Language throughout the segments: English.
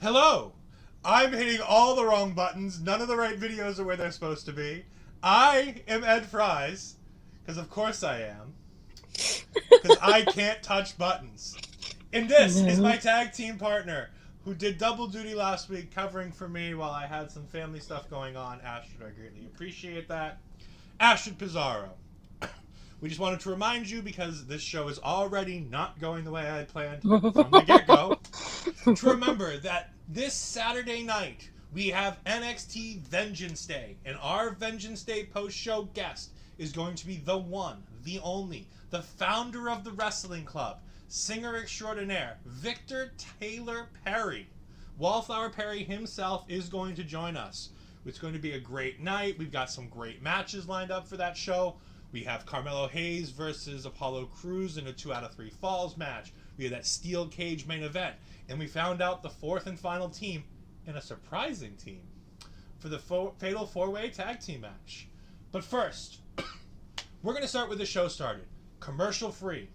Hello! I'm hitting all the wrong buttons. None of the right videos are where they're supposed to be. I am Ed Fries, because of course I am. Because I can't touch buttons. And this is my tag team partner, who did double duty last week covering for me while I had some family stuff going on. Astrid, I greatly appreciate that. Astrid Pizarro. We just wanted to remind you, because this show is already not going the way I had planned from the get-go, to remember that this Saturday night we have NXT Vengeance Day, and our Vengeance Day post-show guest is going to be the one, the only, the founder of the wrestling club, singer extraordinaire, Victor Taylor Perry. Wallflower Perry himself is going to join us. It's going to be a great night. We've got some great matches lined up for that show. We have Carmelo Hayes versus Apollo Crews in a 2 out of 3 falls match. We have that steel cage main event. And we found out the fourth and final team, and a surprising team, for the Fatal 4-Way Tag Team match. But first, we're going to start with the show started. Commercial free.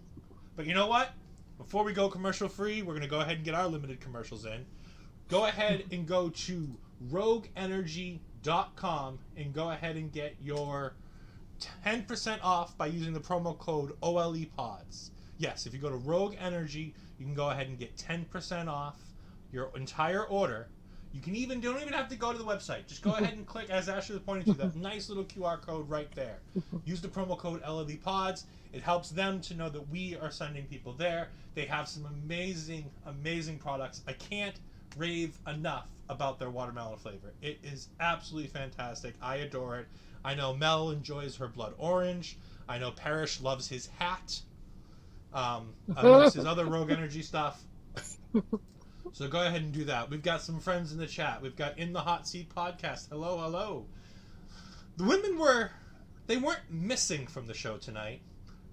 But you know what? Before we go commercial free, we're going to go ahead and get our limited commercials in. Go ahead and go to rogueenergy.com and go ahead and get your 10% off by using the promo code OLEPODS. Yes, if you go to Rogue Energy, you can go ahead and get 10% off your entire order. You don't even have to go to the website. Just go ahead and click, as Ashley was pointing to, that nice little QR code right there. Use the promo code LLEPODS. It helps them to know that we are sending people there. They have some amazing, amazing products. I can't rave enough about their watermelon flavor. It is absolutely fantastic. I adore it. I know Mel enjoys her blood orange. I know Parrish loves his hat. Amongst his other Rogue Energy stuff. So go ahead and do that. We've got some friends in the chat. We've got In the Hot Seat podcast. Hello, hello. The women weren't missing from the show tonight,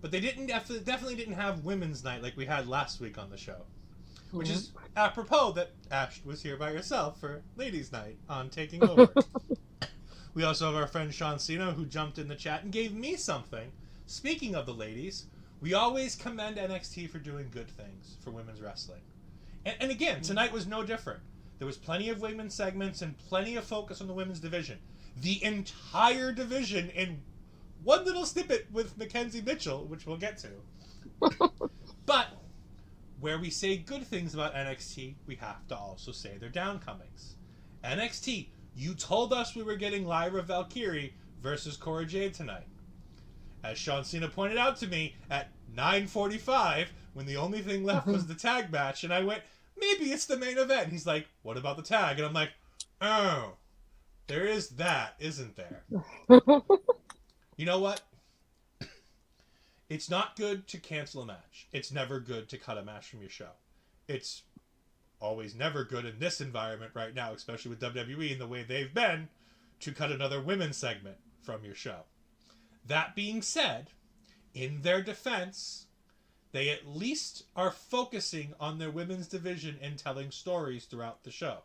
but they definitely didn't have women's night like we had last week on the show. Which is apropos that Ash was here by herself for ladies' night on Taking Over. We also have our friend Sean Cena, who jumped in the chat and gave me something. Speaking of the ladies, we always commend NXT for doing good things for women's wrestling. And again, tonight was no different. There was plenty of women's segments and plenty of focus on the women's division. The entire division in one little snippet with Mackenzie Mitchell, which we'll get to. But where we say good things about NXT, we have to also say their downcomings. NXT, you told us we were getting Lyra Valkyrie versus Cora Jade tonight. As Sean Cena pointed out to me at 9:45, when the only thing left was the tag match, and I went, maybe it's the main event. He's like, what about the tag? And I'm like, oh, there is that, isn't there? You know what? It's not good to cancel a match. It's never good to cut a match from your show. It's always never good in this environment right now, especially with WWE and the way they've been, to cut another women's segment from your show. That being said, in their defense, they at least are focusing on their women's division and telling stories throughout the show.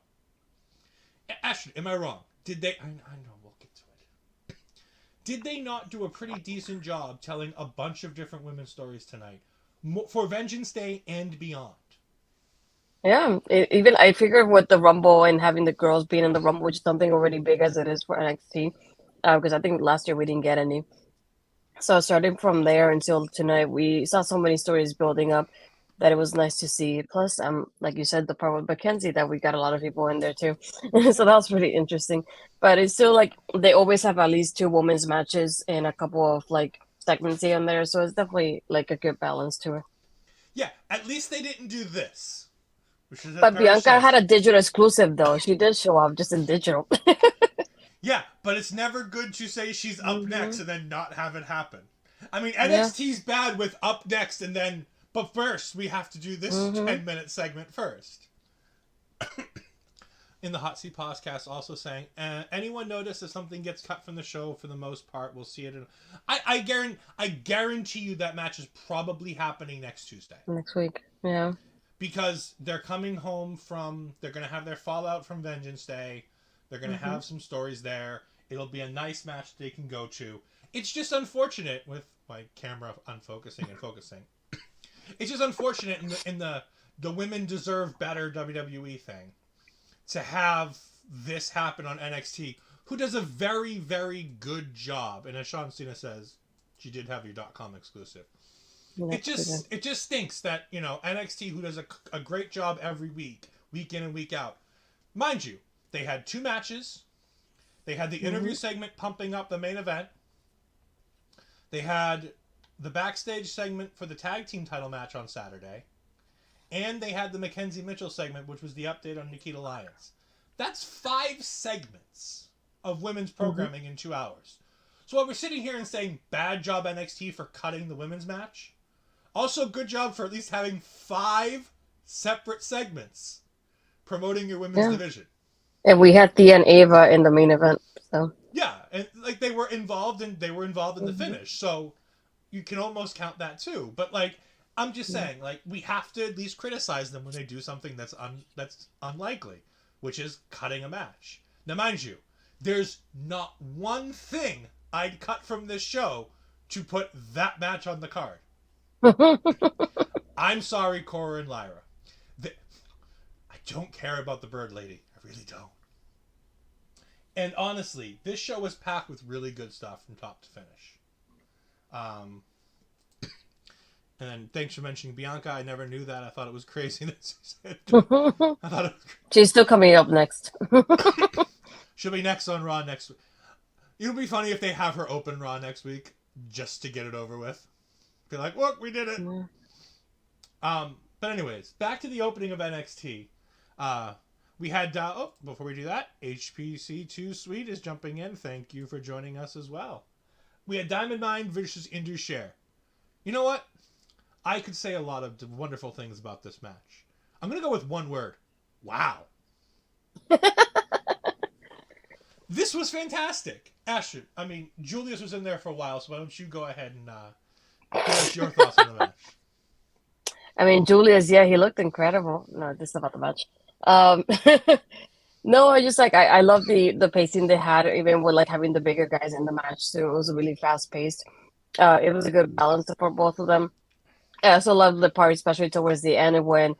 Ashley, am I wrong? Did they... I know, we'll get to it. Did they not do a pretty decent job telling a bunch of different women's stories tonight for Vengeance Day and beyond? Yeah, even I figured with the Rumble and having the girls being in the Rumble, which is something already big as it is for NXT, because I think last year we didn't get any. So starting from there until tonight, we saw so many stories building up that it was nice to see. Plus, like you said, the part with Mackenzie, that we got a lot of people in there too. So that was pretty interesting. But it's still like they always have at least 2 women's matches and a couple of like segments here and there. So it's definitely like a good balance to it. Yeah, at least they didn't do this. But Bianca had a digital exclusive though. She did show up just in digital. Yeah, but it's never good to say she's up next and then not have it happen. I mean, NXT's bad with up next and then, but first we have to do this 10-minute segment first. In the Hot Seat podcast, also saying, anyone notice if something gets cut from the show? For the most part, we'll see it. I guarantee you that match is probably happening next Tuesday. Next week, yeah. Because they're coming home they're going to have their fallout from Vengeance Day. They're going to have some stories there. It'll be a nice match they can go to. It's just unfortunate with my camera unfocusing and focusing. It's just unfortunate in the women deserve better WWE thing to have this happen on NXT, who does a very, very good job. And as Sean Cena says, she did have your .com exclusive. Yes, It just stinks that, you know, NXT, who does a great job every week in and week out. Mind you, they had 2 matches. They had the interview segment pumping up the main event. They had the backstage segment for the tag team title match on Saturday. And they had the Mackenzie Mitchell segment, which was the update on Nikita Lyons. That's 5 segments of women's programming in 2 hours. So while we're sitting here and saying, bad job NXT for cutting the women's match, also good job for at least having 5 separate segments promoting your women's division. And we had Thea and Ava in the main event, so. Yeah, and like they were involved in the finish, so you can almost count that too. But like, I'm just saying, like, we have to at least criticize them when they do something that's unlikely, which is cutting a match. Now, mind you, there's not one thing I'd cut from this show to put that match on the card. I'm sorry, Cora and Lyra. I don't care about the Bird Lady. I really don't. And honestly, this show was packed with really good stuff from top to finish. And thanks for mentioning Bianca. I never knew that. I thought it was crazy that she said. I thought it was She's still coming up next. She'll be next on Raw next week. It'll be funny if they have her open Raw next week just to get it over with. Be like, look, we did it. But anyways, back to the opening of NXT. We had, before we do that, HPC2 Sweet is jumping in. Thank you for joining us as well. We had Diamond Mine versus Indus Sher. You know what? I could say a lot of wonderful things about this match. I'm going to go with one word. Wow. This was fantastic. Astrid, I mean, Julius was in there for a while, so why don't you go ahead and give us your thoughts on the match? I mean, Julius, he looked incredible. No, this is about the match. No, I just like I love the pacing they had, even with like having the bigger guys in the match too. It was really fast paced. It was a good balance for both of them. I also love the part, especially towards the end when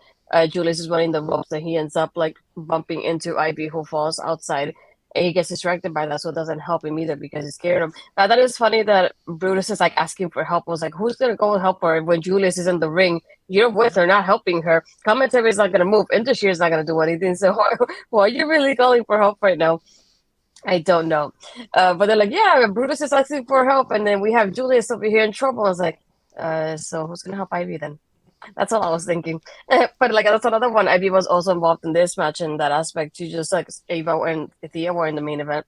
Julius is running the ropes and he ends up like bumping into Ivy, who falls outside. And he gets distracted by that, so it doesn't help him either because he scared him. I thought it was funny that Brutus is like asking for help. I was like, who's gonna go and help her when Julius is in the ring? You're with her, not helping her. Commentary is not gonna move. Industry is not gonna do anything. So why are you really calling for help right now? I don't know. But they're like, yeah, Brutus is asking for help, and then we have Julius over here in trouble. I was like, so who's gonna help Ivy then? That's all I was thinking. But like that's another one. Ivy was also involved in this match in that aspect. She just like Ava and Thea were in the main event.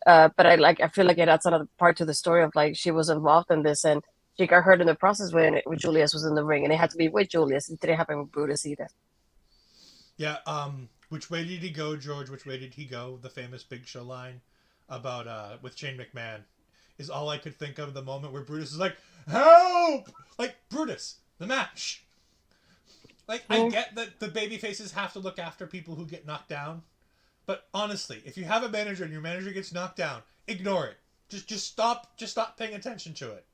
But I feel like it adds another part to the story of like she was involved in this and she got hurt in the process when Julius was in the ring, and it had to be with Julius. It didn't happen with Brutus either. Yeah. Which way did he go, George? Which way did he go? The famous Big Show line about with Shane McMahon is all I could think of the moment where Brutus is like, help! Like, Brutus, the match. Like, I get that the baby faces have to look after people who get knocked down. But honestly, if you have a manager and your manager gets knocked down, ignore it. Just stop paying attention to it.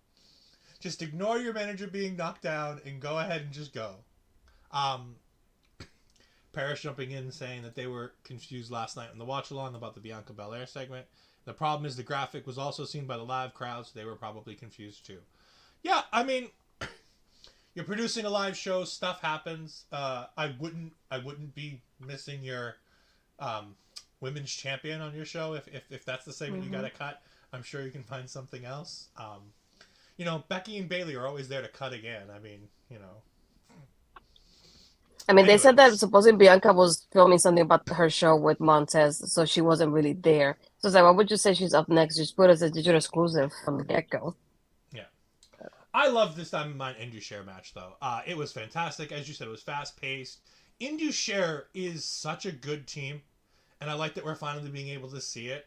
Just ignore your manager being knocked down and go ahead and just go. Parrish jumping in saying that they were confused last night on the watch along about the Bianca Belair segment. The problem is the graphic was also seen by the live crowd, so they were probably confused too. Yeah, I mean, you're producing a live show, stuff happens. I wouldn't be missing your women's champion on your show if that's the segment you got to cut. I'm sure you can find something else. You know, Becky and Bayley are always there to cut again. I mean, you know. I mean, they said that supposedly Bianca was filming something about her show with Montez, so she wasn't really there. So it's like, why would you say she's up next? Just put it as a digital exclusive from the get-go. Yeah. I love this Diamond Mine Indus Sher match, though. It was fantastic. As you said, it was fast-paced. Indus Sher is such a good team, and I like that we're finally being able to see it.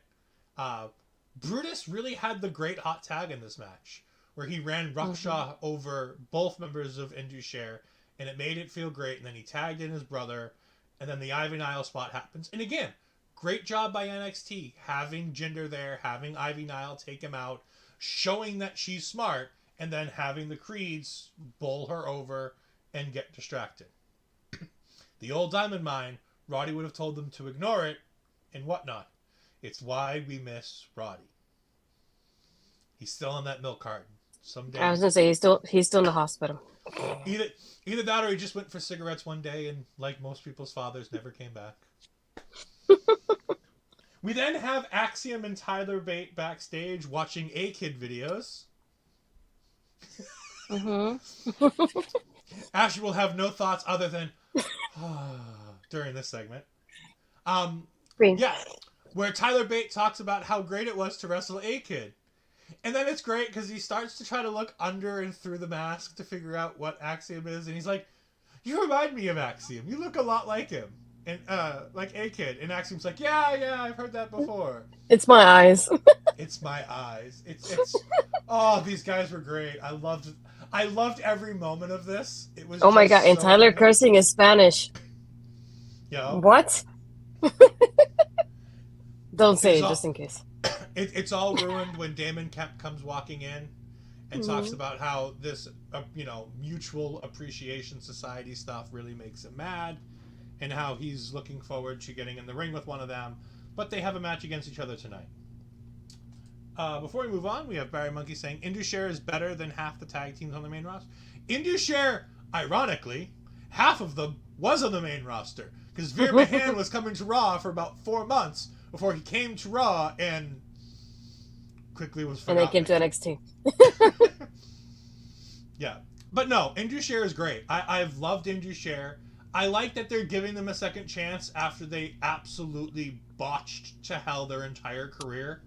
Brutus really had the great hot tag in this match, where he ran Ruckshaw over both members of Indus Sher, and it made it feel great, and then he tagged in his brother, and then the Ivy Nile spot happens. And again, great job by NXT, having Jinder there, having Ivy Nile take him out, showing that she's smart, and then having the Creeds bowl her over and get distracted. The old Diamond Mine Roddy would have told them to ignore it and whatnot. It's why we miss Roddy. He's still on that milk carton. Someday. I was gonna say he's still in the hospital. Either that or he just went for cigarettes one day and, like most people's fathers, never came back. We then have Axiom and Tyler Bate backstage watching A-Kid videos. Ashley will have no thoughts other than during this segment. Yeah, where Tyler Bate talks about how great it was to wrestle A-Kid. And then it's great because he starts to try to look under and through the mask to figure out what Axiom is. And he's like, you remind me of Axiom. You look a lot like him. And, like A-Kid. And Axiom's like, yeah, I've heard that before. It's my eyes. It's my eyes. It's oh, these guys were great. I loved every moment of this. It was oh my god, and so Tyler good. cursing is Spanish. Yeah. What? Don't say it, just in case. It's all ruined when Damon Kemp comes walking in and talks about how this, mutual appreciation society stuff really makes him mad, and how he's looking forward to getting in the ring with one of them, but they have a match against each other tonight. Before we move on, we have Barry Monkey saying Indus-Sher is better than half the tag teams on the main roster. Indus-Sher, ironically, half of them was on the main roster, because Veer Mahan was coming to Raw for about 4 months before he came to Raw and quickly was forgotten. And they came to NXT. Yeah. But no, Indus-Sher is great. I've loved Indus-Sher. I like that they're giving them a second chance after they absolutely botched to hell their entire career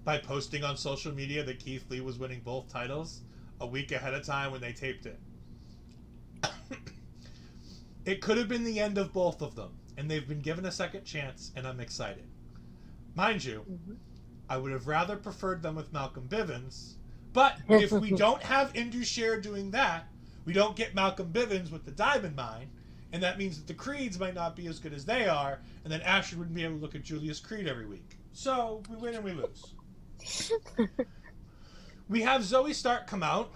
by posting on social media that Keith Lee was winning both titles a week ahead of time when they taped it. It could have been the end of both of them, and they've been given a second chance, and I'm excited. Mind you, I would have rather preferred them with Malcolm Bivens, but if we don't have Indus-Sher doing that, we don't get Malcolm Bivens with the Diamond Mine, and that means that the Creeds might not be as good as they are, and then Ashley wouldn't be able to look at Julius Creed every week. So, we win and we lose. We have Zoe Stark come out,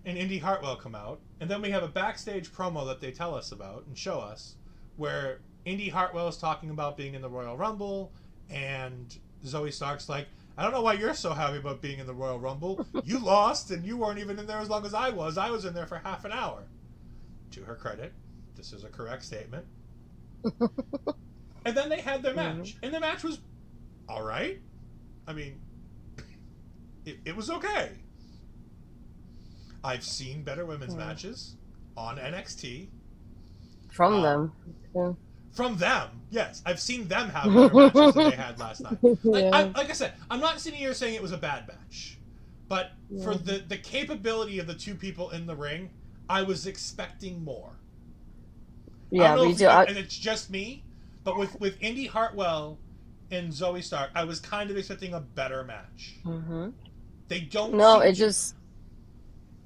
and Indy Hartwell come out, and then we have a backstage promo that they tell us about and show us, where Indy Hartwell is talking about being in the Royal Rumble, and Zoe Stark's like, I don't know why you're so happy about being in the Royal Rumble. You lost, and you weren't even in there as long as I was. I was in there for half an hour. To her credit, this is a correct statement. And then they had their match. And the match was all right. I mean, it was okay. I've seen better women's matches on NXT. From them. Yeah. From them, yes. I've seen them have better matches than they had last night. Like I said, I'm not sitting here saying it was a bad match. But for the capability of the two people in the ring, I was expecting more. Yeah, me too. And it's just me, but with Indy Hartwell and Zoe Stark, I was kind of expecting a better match. They don't. No, it just.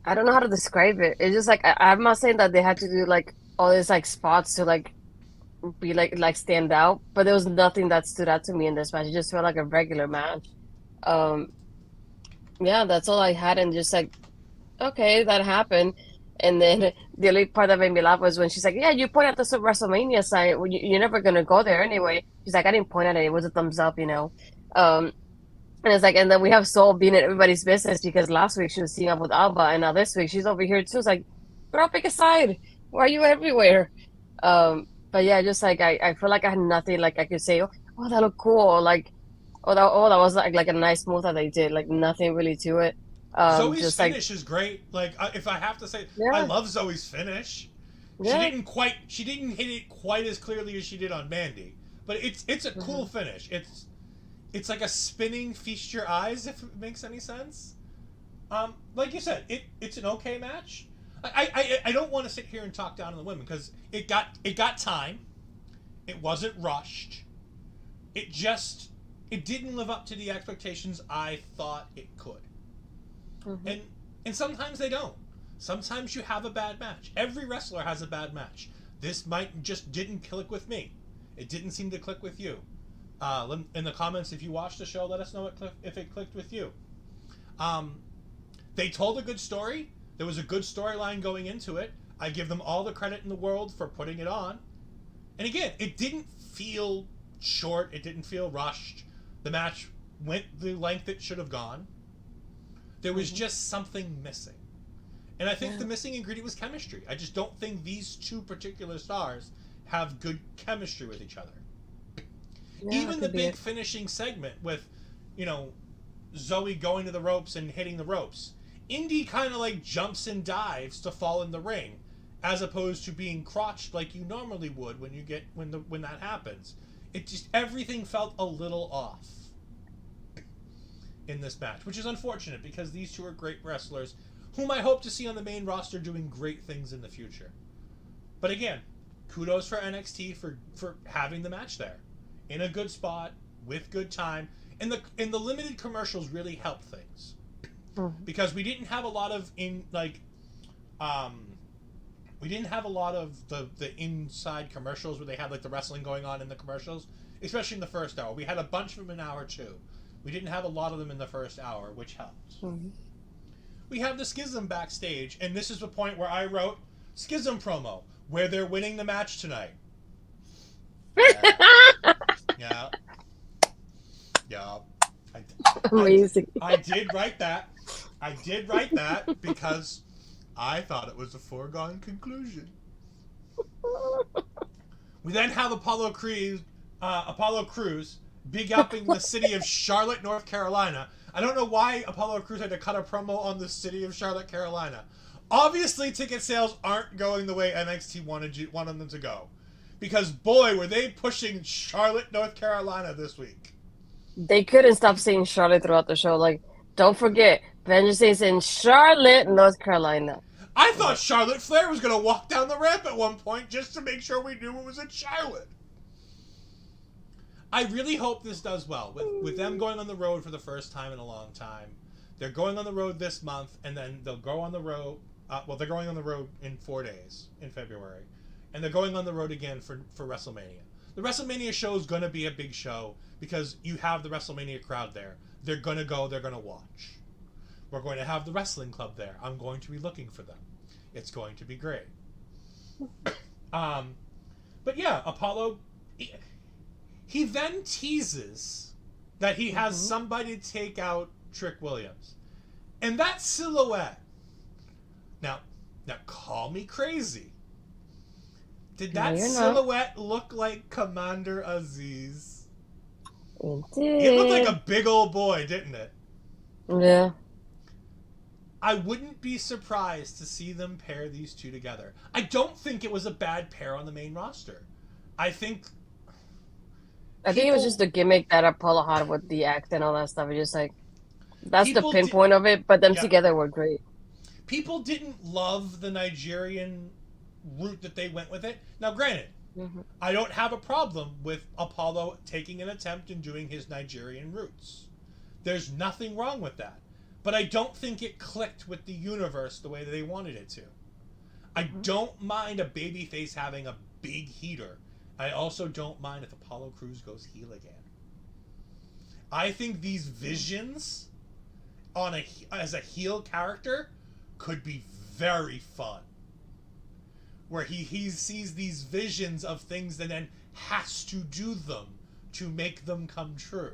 I don't know how to describe it. It's just like I'm not saying that they had to do like all these like spots to like be like stand out, but there was nothing that stood out to me in this match. It just felt like a regular match. Yeah, that's all I had, and just like, okay, that happened. And then the only part that made me laugh was when she's like, yeah, you point at the WrestleMania site. Well, you're never going to go there anyway. She's like, I didn't point at it. It was a thumbs up, And it's like, and then we have Soul being in everybody's business because last week she was teaming up with Alba, and now this week she's over here too. It's like, girl, pick a side. Why are you everywhere? But yeah, just like, I feel like I had nothing like I could say, oh, that looked cool. Like, that was like a nice move that they did. Like, nothing really to it. Zoe's finish is great. Like, if I have to say, I love Zoe's finish. Yeah. She didn't hit it quite as clearly as she did on Mandy, but it's a cool finish. It's like a spinning feast your eyes, if it makes any sense. Like you said, it's an okay match. I don't want to sit here and talk down on the women because it got time. It wasn't rushed. It didn't live up to the expectations I thought it could. And sometimes they don't. Sometimes you have a bad match. Every wrestler has a bad match. This just didn't click with me. It didn't seem to click with you. In the comments, if you watched the show, let us know if it clicked with you. They told a good story. There was a good storyline going into it. I give them all the credit in the world for putting it on. And again, it didn't feel short. It didn't feel rushed. The match went the length it should have gone. There was just something missing. And I think the missing ingredient was chemistry. I just don't think these two particular stars have good chemistry with each other. Yeah, Even the big finishing segment with, Zoe going to the ropes and hitting the ropes. Indy kind of like jumps and dives to fall in the ring, as opposed to being crotched like you normally would when that happens. It just, everything felt a little off in this match, which is unfortunate because these two are great wrestlers whom I hope to see on the main roster doing great things in the future. But again, kudos for NXT for having the match there in a good spot with good time, and the limited commercials really helped things because we didn't have a lot of the inside commercials where they had like the wrestling going on in the commercials, especially in the first hour. We had a bunch of them in hour 2. We didn't have a lot of them in the first hour, which helped. We have the Schism backstage, and this is the point where I wrote Schism promo, where they're winning the match tonight. Yeah. Amazing. I did write that. Because I thought it was a foregone conclusion. We then have Apollo Crews big upping the city of Charlotte, North Carolina. I don't know why Apollo Crews had to cut a promo on the city of Charlotte, Carolina. Obviously, ticket sales aren't going the way NXT wanted them to go. Because, boy, were they pushing Charlotte, North Carolina this week. They couldn't stop saying Charlotte throughout the show. Like, don't forget, Vengeance is in Charlotte, North Carolina. I thought Charlotte Flair was going to walk down the ramp at one point just to make sure we knew it was in Charlotte. I really hope this does well. With them going on the road for the first time in a long time. They're going on the road this month, and then they'll go on the road. They're going on the road in 4 days in February. And they're going on the road again for WrestleMania. The WrestleMania show is going to be a big show because you have the WrestleMania crowd there. They're going to go. They're going to watch. We're going to have the wrestling club there. I'm going to be looking for them. It's going to be great. But yeah, Apollo... He then teases that he has somebody take out Trick Williams. And that silhouette... Now call me crazy. Did that silhouette look like Commander Aziz? It did. It looked like a big old boy, didn't it? Yeah. I wouldn't be surprised to see them pair these two together. I don't think it was a bad pair on the main roster. I think it was just the gimmick that Apollo had with the act and all that stuff. It's just like, that's the pinpoint of it, but them together were great. People didn't love the Nigerian route that they went with it. Now, granted, I don't have a problem with Apollo taking an attempt and doing his Nigerian roots. There's nothing wrong with that. But I don't think it clicked with the universe the way that they wanted it to. I don't mind a babyface having a big heater. I also don't mind if Apollo Crews goes heel again. I think these visions as a heel character could be very fun. Where he sees these visions of things and then has to do them to make them come true.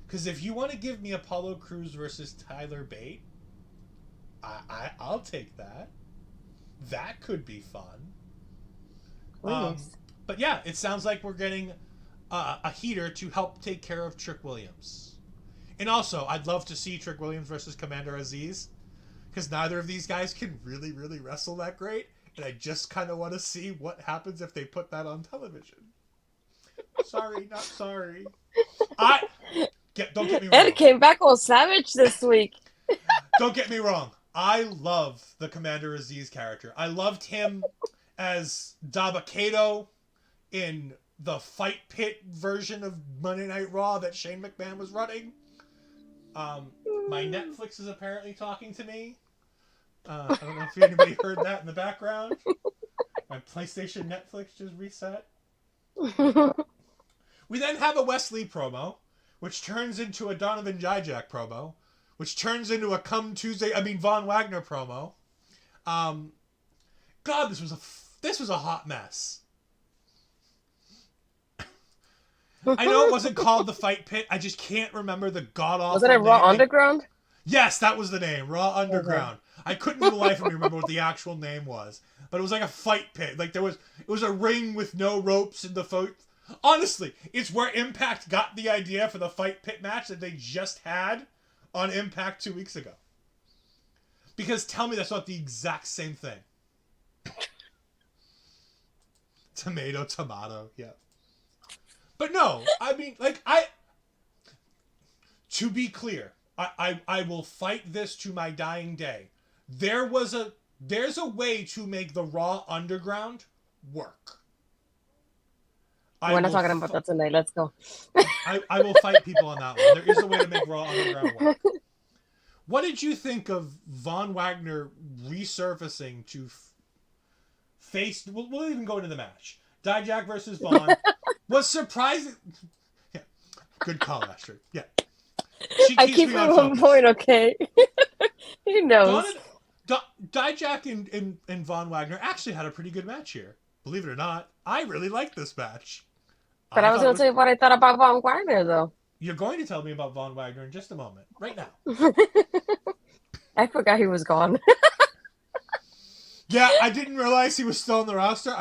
Because if you want to give me Apollo Crews versus Tyler Bate, I'll take that. That could be fun. But yeah, it sounds like we're getting a heater to help take care of Trick Williams. And also, I'd love to see Trick Williams versus Commander Aziz. Because neither of these guys can really, really wrestle that great. And I just kind of want to see what happens if they put that on television. Sorry, not sorry. Don't get me wrong. Ed came back all savage this week. Don't get me wrong. I love the Commander Aziz character. I loved him as Dabba-Kato in the Fight Pit version of Monday Night Raw that Shane McMahon was running. My Netflix is apparently talking to me. I don't know if anybody heard that in the background. My PlayStation Netflix just reset. We then have a Wesley promo, which turns into a Donovan Dijak promo, which turns into a Von Wagner promo. God, this was a hot mess. I know it wasn't called the Fight Pit. I just can't remember the god Was it awful a Raw name. Underground? Yes, that was the name, Raw Okay. Underground. I couldn't for the life of me remember what the actual name was, but it was like a fight pit. Like it was a ring with no ropes in the fight. Honestly, it's where Impact got the idea for the fight pit match that they just had on Impact 2 weeks ago. Because tell me that's not the exact same thing. Tomato, yeah. But no, I mean, to be clear, I will fight this to my dying day. There's a way to make the Raw Underground work. We're not talking about that tonight. Let's go. I will fight people on that one. There is a way to make Raw Underground work. What did you think of Von Wagner resurfacing to face? We'll even go into the match. Dijak versus Von was surprising. Yeah, good call, Astrid. Yeah, I keep it on point, okay? He knows. Dijak and Von Wagner actually had a pretty good match here. Believe it or not, I really liked this match. But I was going to tell you what I thought about Von Wagner, though. You're going to tell me about Von Wagner in just a moment. Right now. I forgot he was gone. Yeah, I didn't realize he was still on the roster.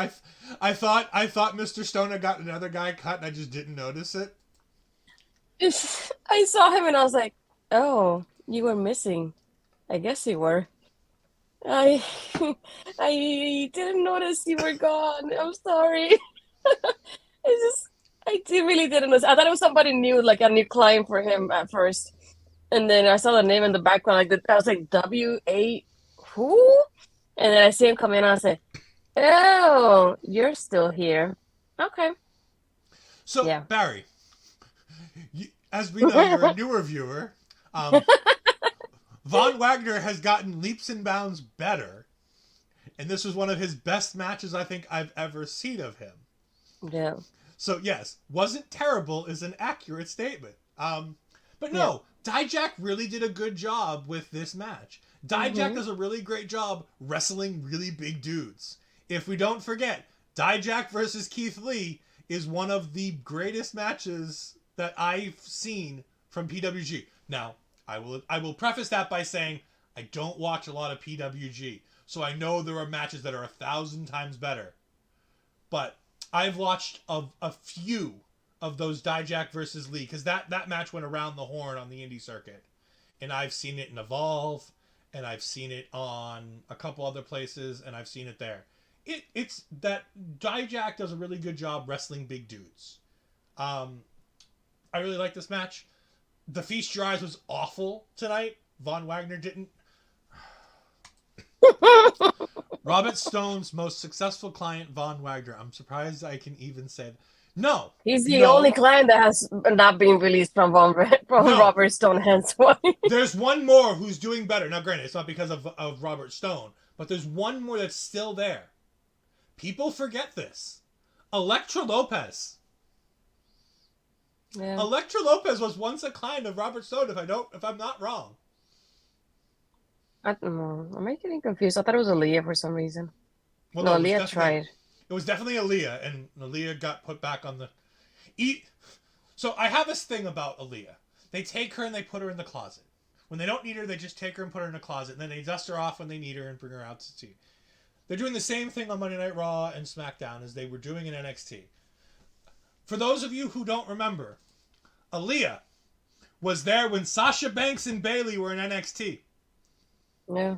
I thought Mr. Stone had got another guy cut, and I just didn't notice it. I saw him, and I was like, "Oh, you were missing. I guess you were." I I didn't notice you were gone. I'm sorry. I really didn't notice. I thought it was somebody new, like a new client for him at first. And then I saw the name in the background, I was like, W.A. who? And then I see him come in, and I said, "Oh, you're still here. Okay." So, yeah. Barry, as we know, you're a newer viewer. Von Wagner has gotten leaps and bounds better. And this was one of his best matches I think I've ever seen of him. Yeah. So, yes, wasn't terrible is an accurate statement. But no, Dijak really did a good job with this match. Dijak does a really great job wrestling really big dudes. If we don't forget, Dijak versus Keith Lee is one of the greatest matches that I've seen from PWG. Now, I will preface that by saying I don't watch a lot of PWG, so I know there are matches that are 1,000 times better. But I've watched a few of those Dijak versus Lee, because that match went around the horn on the indie circuit. And I've seen it in Evolve, and I've seen it on a couple other places, and I've seen it there. It's that Dijak does a really good job wrestling big dudes. I really like this match. The Feast Your Eyes was awful tonight. Von Wagner didn't. Robert Stone's most successful client, Von Wagner. I'm surprised I can even say that. No. He's the only client that has not been released from Robert Stone, hence why. There's one more who's doing better. Now, granted, it's not because of Robert Stone, but there's one more that's still there. People forget this. Elektra Lopez. Yeah. Elektra Lopez was once a client of Robert Stone, if I'm not wrong. I don't know. Am I getting confused? I thought it was Aaliyah for some reason. Well, no, Aaliyah tried. It was definitely Aaliyah, and Aaliyah got put back on the... So I have this thing about Aaliyah. They take her and they put her in the closet. When they don't need her, they just take her and put her in a closet, and then they dust her off when they need her and bring her out to see. They're doing the same thing on Monday Night Raw and SmackDown as they were doing in NXT. For those of you who don't remember, Aaliyah was there when Sasha Banks and Bayley were in NXT. Yeah.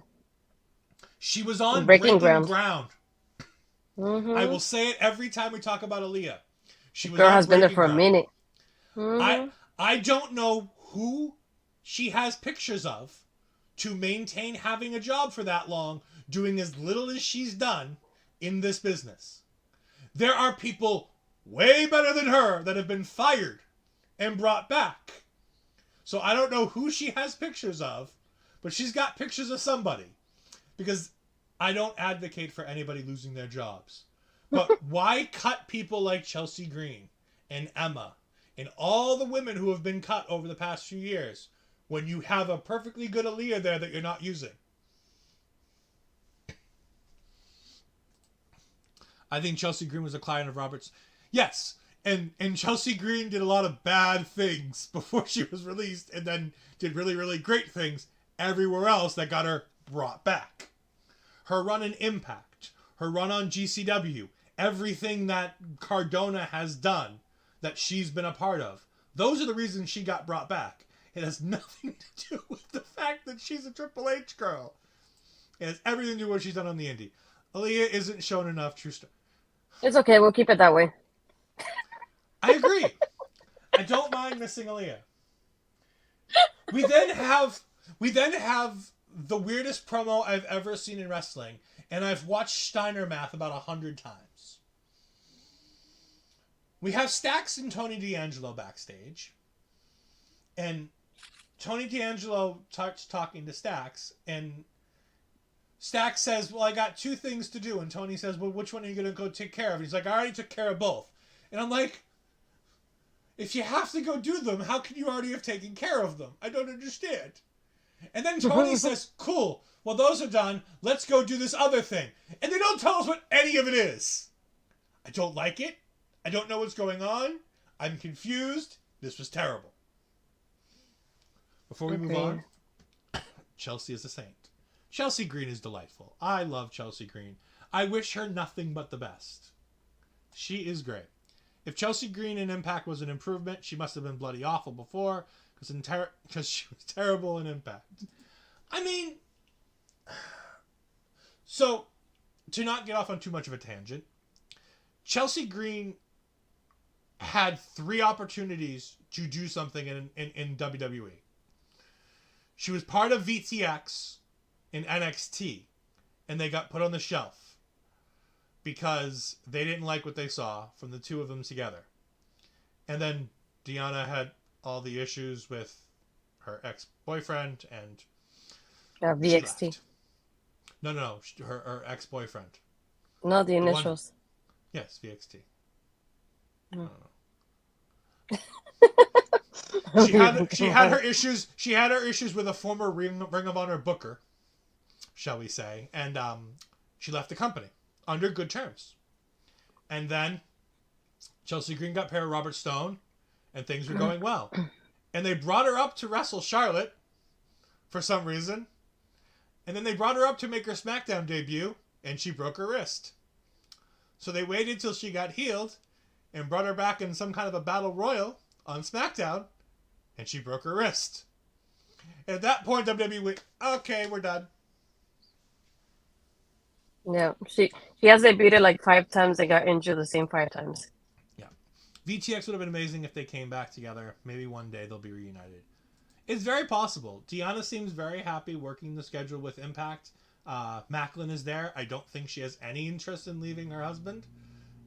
She was on Breaking Ground. I will say it every time we talk about Aaliyah. She was has been there for a minute. I don't know who she has pictures of to maintain having a job for that long, doing as little as she's done in this business. There are people way better than her that have been fired and brought back. So I don't know who she has pictures of, but she's got pictures of somebody. Because I don't advocate for anybody losing their jobs. But why cut people like Chelsea Green and Emma and all the women who have been cut over the past few years when you have a perfectly good Aaliyah there that you're not using? I think Chelsea Green was a client of Roberts. Yes, And Chelsea Green did a lot of bad things before she was released, and then did really, really great things everywhere else that got her brought back. Her run in Impact, her run on GCW, everything that Cardona has done that she's been a part of. Those are the reasons she got brought back. It has nothing to do with the fact that she's a Triple H girl. It has everything to do with what she's done on the indie. Aaliyah isn't shown enough true stuff. It's okay. We'll keep it that way. I agree. I don't mind missing Aaliyah. We then have the weirdest promo I've ever seen in wrestling, and I've watched Steiner Math about 100 times. We have Stax and Tony D'Angelo backstage, and Tony D'Angelo starts talking to Stax, and Stax says, well, I got 2 things to do, and Tony says, well, which one are you going to go take care of? He's like, I already took care of both. And I'm like, if you have to go do them, how can you already have taken care of them? I don't understand. And then Tony says, cool, well, those are done. Let's go do this other thing. And they don't tell us what any of it is. I don't like it. I don't know what's going on. I'm confused. This was terrible. Before we move on, Chelsea is a saint. Chelsea Green is delightful. I love Chelsea Green. I wish her nothing but the best. She is great. If Chelsea Green in Impact was an improvement, she must have been bloody awful before, because she was terrible in Impact. I mean, so, to not get off on too much of a tangent, Chelsea Green had 3 opportunities to do something in WWE. She was part of VTX in NXT, and they got put on the shelf because they didn't like what they saw from the 2 of them together. And then Deanna had all the issues with her ex-boyfriend, and VXT. No, her ex-boyfriend. No, the initials. Yes, VXT. Oh. She had her issues. She had her issues with a former Ring of Honor booker, shall we say, and she left the company under good terms. And then Chelsea Green got paired with Robert Stone, and things were going well. And they brought her up to wrestle Charlotte for some reason, and then they brought her up to make her SmackDown debut, and she broke her wrist. So they waited till she got healed and brought her back in some kind of a battle royal on SmackDown, and she broke her wrist. And at that point, WWE went, okay, we're done. Yeah, she has debuted like 5 times and got injured the same 5 times. Yeah. VTX would have been amazing if they came back together. Maybe one day they'll be reunited. It's very possible. Deanna seems very happy working the schedule with Impact. Macklin is there. I don't think she has any interest in leaving her husband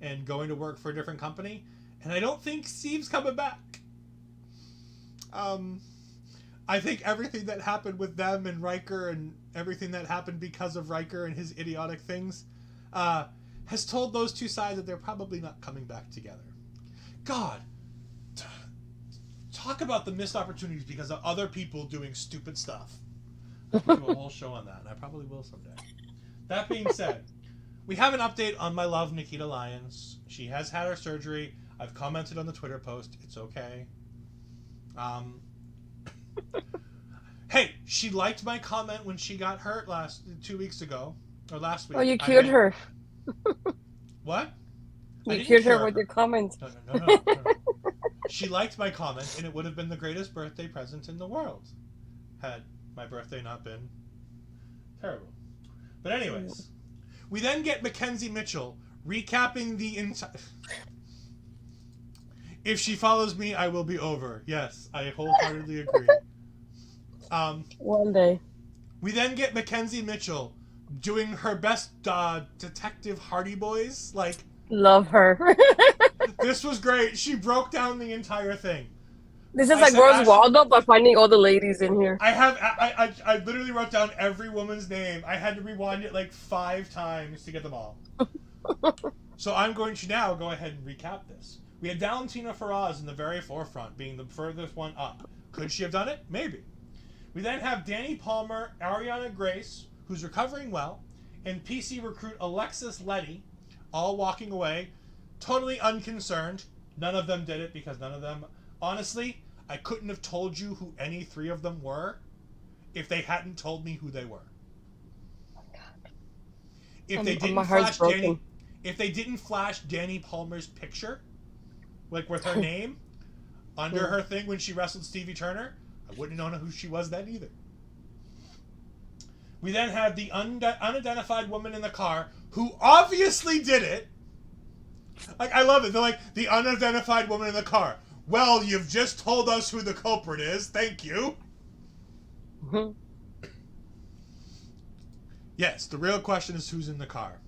and going to work for a different company. And I don't think Steve's coming back. I think everything that happened with them and Riker and everything that happened because of Riker and his idiotic things has told those 2 sides that they're probably not coming back together. God, talk about the missed opportunities because of other people doing stupid stuff. I'll do a whole show on that, and I probably will someday. That being said, we have an update on my love, Nikita Lyons. She has had her surgery. I've commented on the Twitter post. It's okay. Hey, she liked my comment when she got hurt 2 weeks ago, or last week. Oh, you cured her. What? You cured her with your comment. No. She liked my comment, and it would have been the greatest birthday present in the world had my birthday not been terrible. But anyways, we then get Mackenzie Mitchell recapping the entire... If she follows me, I will be over. Yes, I wholeheartedly agree. One day. We then get Mackenzie Mitchell doing her best Detective Hardy Boys. Like, love her. this was great. She broke down the entire thing. This is like Rose Waldo, but finding all the ladies in here. I literally wrote down every woman's name. I had to rewind it like 5 times to get them all. So I'm going to now go ahead and recap this. We had Valentina Feroz in the very forefront, being the furthest one up. Could she have done it? Maybe. We then have Danny Palmer, Ariana Grace, who's recovering well, and PC recruit Alexis Letty, all walking away, totally unconcerned. None of them did it because none of them... Honestly, I couldn't have told you who any three of them were if they hadn't told me who they were. If they didn't my heart's flash broken. Danny Palmer's picture, like with her name, under her thing when she wrestled Stevie Turner, I wouldn't have known who she was then either. We then had the unidentified woman in the car who obviously did it. Like, I love it. They're like, the unidentified woman in the car. Well, you've just told us who the culprit is. Thank you. Mm-hmm. Yes, the real question is who's in the car.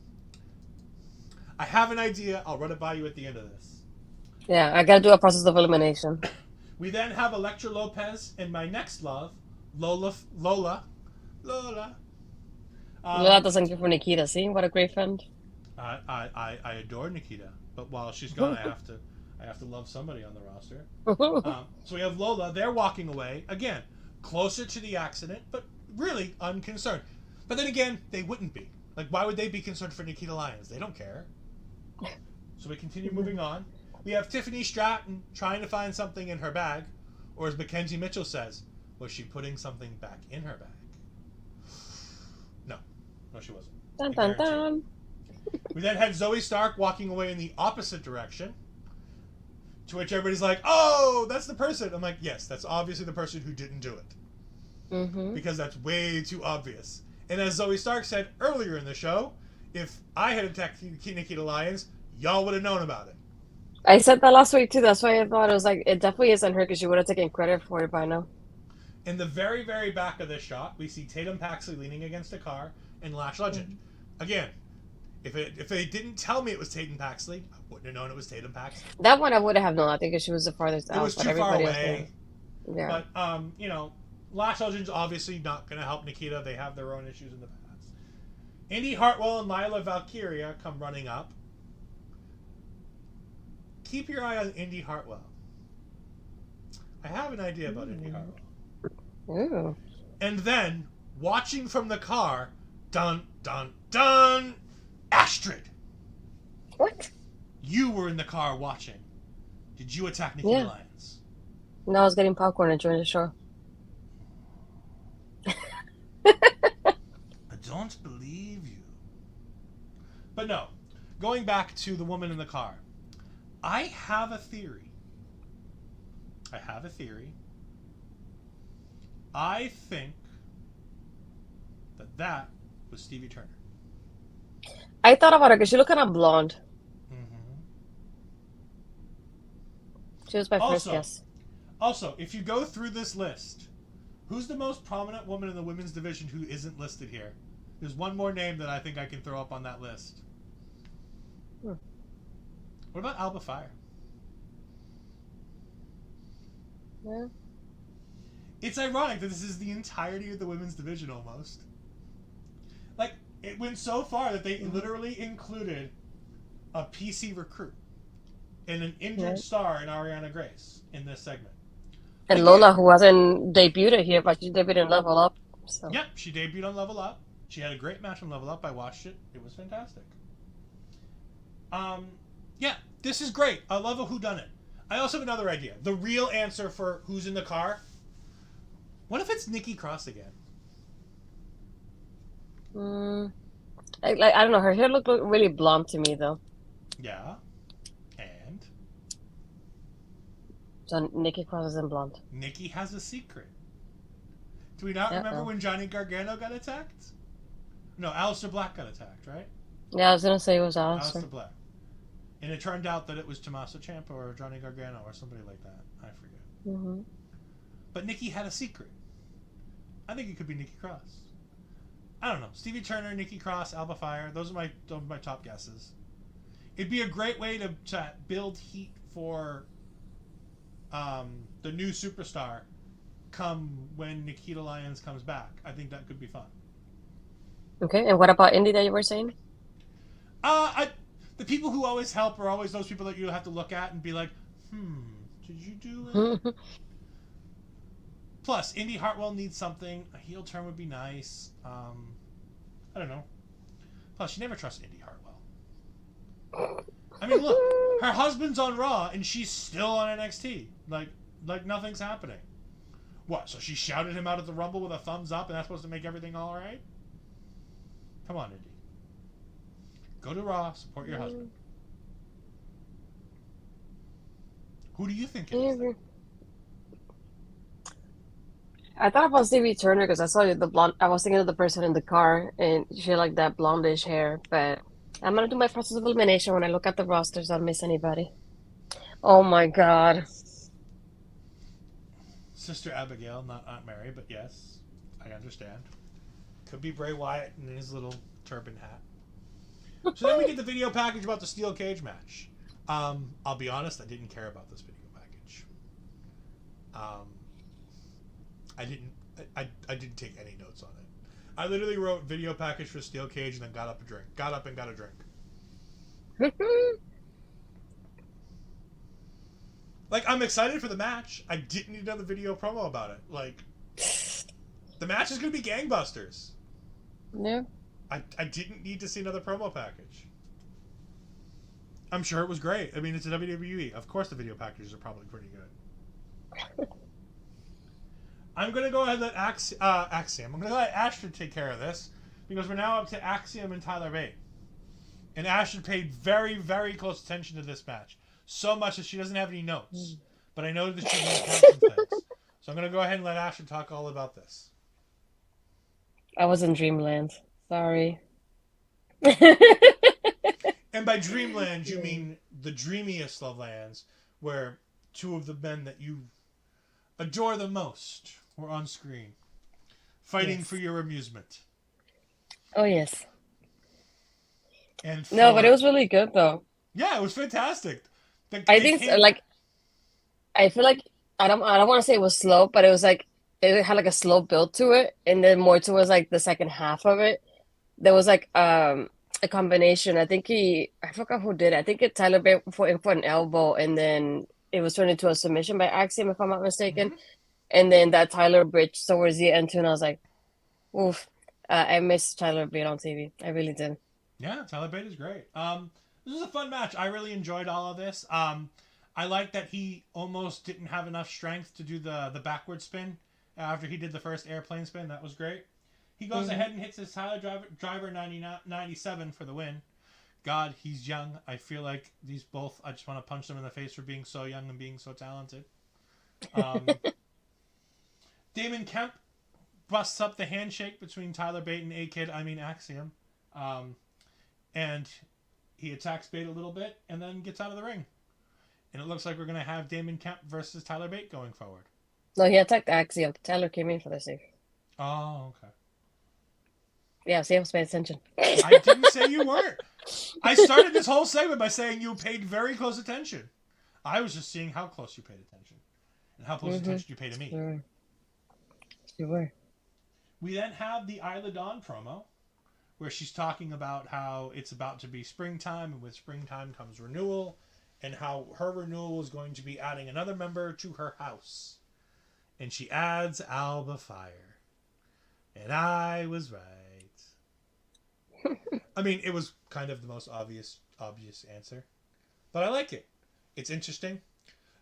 I have an idea. I'll run it by you at the end of this. Yeah, I gotta do a process of elimination. We then have Elektra Lopez and my next love, Lola. Lola doesn't give for Nikita. See, what a great friend. I adore Nikita, but while she's gone, I have to love somebody on the roster. So we have Lola. They're walking away again, closer to the accident, but really unconcerned. But then again, they wouldn't be. Like, why would they be concerned for Nikita Lyons? They don't care. So we continue moving on. We have Tiffany Stratton trying to find something in her bag, or as Mackenzie Mitchell says, was she putting something back in her bag? No, she wasn't. Dun, dun, dun. We then had Zoe Stark walking away in the opposite direction, to which everybody's like, oh, that's the person. I'm like, yes, that's obviously the person who didn't do it. Mm-hmm. Because that's way too obvious. And as Zoe Stark said earlier in the show, if I had attacked Nikita Lyons, y'all would have known about it. I said that last week too. That's why I thought it was like, it definitely isn't her because she would have taken credit for it by now. In the very, very back of this shot, we see Tatum Paxley leaning against a car and Lash Legend. Mm-hmm. Again, if they didn't tell me it was Tatum Paxley, I wouldn't have known it was Tatum Paxley. That one I would have known. I think she was the farthest out. It was too far away. Yeah. But, Lash Legend's obviously not going to help Nikita. They have their own issues in the past. Indy Hartwell and Lila Valkyria come running up. Keep your eye on Indy Hartwell. I have an idea about Indy Hartwell. Ooh. And then, watching from the car, dun, dun, dun, Astrid. What? You were in the car watching. Did you attack Nikita Lyons? No, I was getting popcorn and enjoying the show. I don't believe you. But no, going back to the woman in the car. I have a theory. I think that was Stevie Turner. I thought about her because she looked kind of blonde. Mm-hmm. She was my first guess. Also, if you go through this list, who's the most prominent woman in the women's division who isn't listed here? There's one more name that I think I can throw up on that list. What about Alba Fire? Yeah. It's ironic that this is the entirety of the women's division almost. Like, it went so far that they literally included a PC recruit and an injured star in Ariana Grace in this segment. And Lola, who hasn't debuted here, but she debuted in Level Up. So. Yep, she debuted on Level Up. She had a great match on Level Up. I watched it. It was fantastic. Yeah, this is great. I love a whodunit. I also have another idea. The real answer for who's in the car. What if it's Nikki Cross again? I don't know. Her hair looked really blonde to me, though. Yeah. And? So Nikki Cross isn't blonde. Nikki has a secret. Do we not remember when Johnny Gargano got attacked? No, Aleister Black got attacked, right? Yeah, I was going to say it was Aleister. Aleister Black. And it turned out that it was Tommaso Ciampa or Johnny Gargano or somebody like that. I forget. Mm-hmm. But Nikki had a secret. I think it could be Nikki Cross. I don't know. Stevie Turner, Nikki Cross, Alba Fire. Those are my top guesses. It'd be a great way to build heat for the new superstar come when Nikita Lyons comes back. I think that could be fun. Okay, and what about Indy that you were saying? The people who always help are always those people that you have to look at and be like, did you do it? Plus, Indy Hartwell needs something. A heel turn would be nice. I don't know. Plus, you never trust Indy Hartwell. I mean, look, her husband's on Raw and she's still on NXT. Like nothing's happening. What? So she shouted him out at the Rumble with a thumbs up, and that's supposed to make everything all right? Come on, Indy. Go to Raw, support your husband. Who do you think it is? Then? I thought about Stevie Turner because I saw the blonde. I was thinking of the person in the car, and she had like that blondish hair. But I'm gonna do my process of elimination when I look at the rosters. I don't miss anybody. Oh my God. Sister Abigail, not Aunt Mary, but yes, I understand. Could be Bray Wyatt in his little turban hat. So then we get the video package about the steel cage match. I'll be honest, I didn't care about this video package. I didn't take any notes on it. I literally wrote video package for steel cage and then got up and got a drink. Like, I'm excited for the match. I didn't need another video promo about it. Like, the match is going to be gangbusters. Yeah. I didn't need to see another promo package. I'm sure it was great. I mean, it's a WWE. Of course the video packages are probably pretty good. I'm going to go ahead and let Axiom. I'm going to let Astrid take care of this because we're now up to Axiom and Tyler Bate. And Astrid paid very, very close attention to this match. So much that she doesn't have any notes. But I know that she's going to count some things. So I'm going to go ahead and let Astrid talk all about this. I was in Dreamland. Sorry. And by Dreamland, you mean the dreamiest of lands, where two of the men that you adore the most were on screen, fighting for your amusement. Oh, yes. And no, but it was really good, though. Yeah, it was fantastic. I think, I feel like, I don't want to say it was slow, but it was like, it had like a slow build to it, and then more towards like the second half of it. There was like a combination. I forgot who did it. I think Tyler Bate for an elbow, and then it was turned into a submission by Axiom, if I'm not mistaken. And then that Tyler bridge towards the end too, and I was like, oof. I miss Tyler Bate on TV. I really did. Yeah, Tyler Bate is great. This was a fun match. I really enjoyed all of this. I like that he almost didn't have enough strength to do the backward spin after he did the first airplane spin. That was great. He goes ahead and hits his Tyler Driver 97 for the win. God, he's young. I feel like these both, I just want to punch them in the face for being so young and being so talented. Damon Kemp busts up the handshake between Tyler Bate and Axiom. And he attacks Bate a little bit and then gets out of the ring. And it looks like we're going to have Damon Kemp versus Tyler Bate going forward. No, he attacked Axiom. Tyler came in for the save. Oh, okay. Yeah, see, I was paying attention. I didn't say you weren't. I started this whole segment by saying you paid very close attention. I was just seeing how close you paid attention. And how close attention you paid to me. Sure. You were. We then have the Isla Dawn promo, where she's talking about how it's about to be springtime, and with springtime comes renewal, and how her renewal is going to be adding another member to her house. And she adds Alba Fire. And I was right. I mean, it was kind of the most obvious answer. But I like it. It's interesting.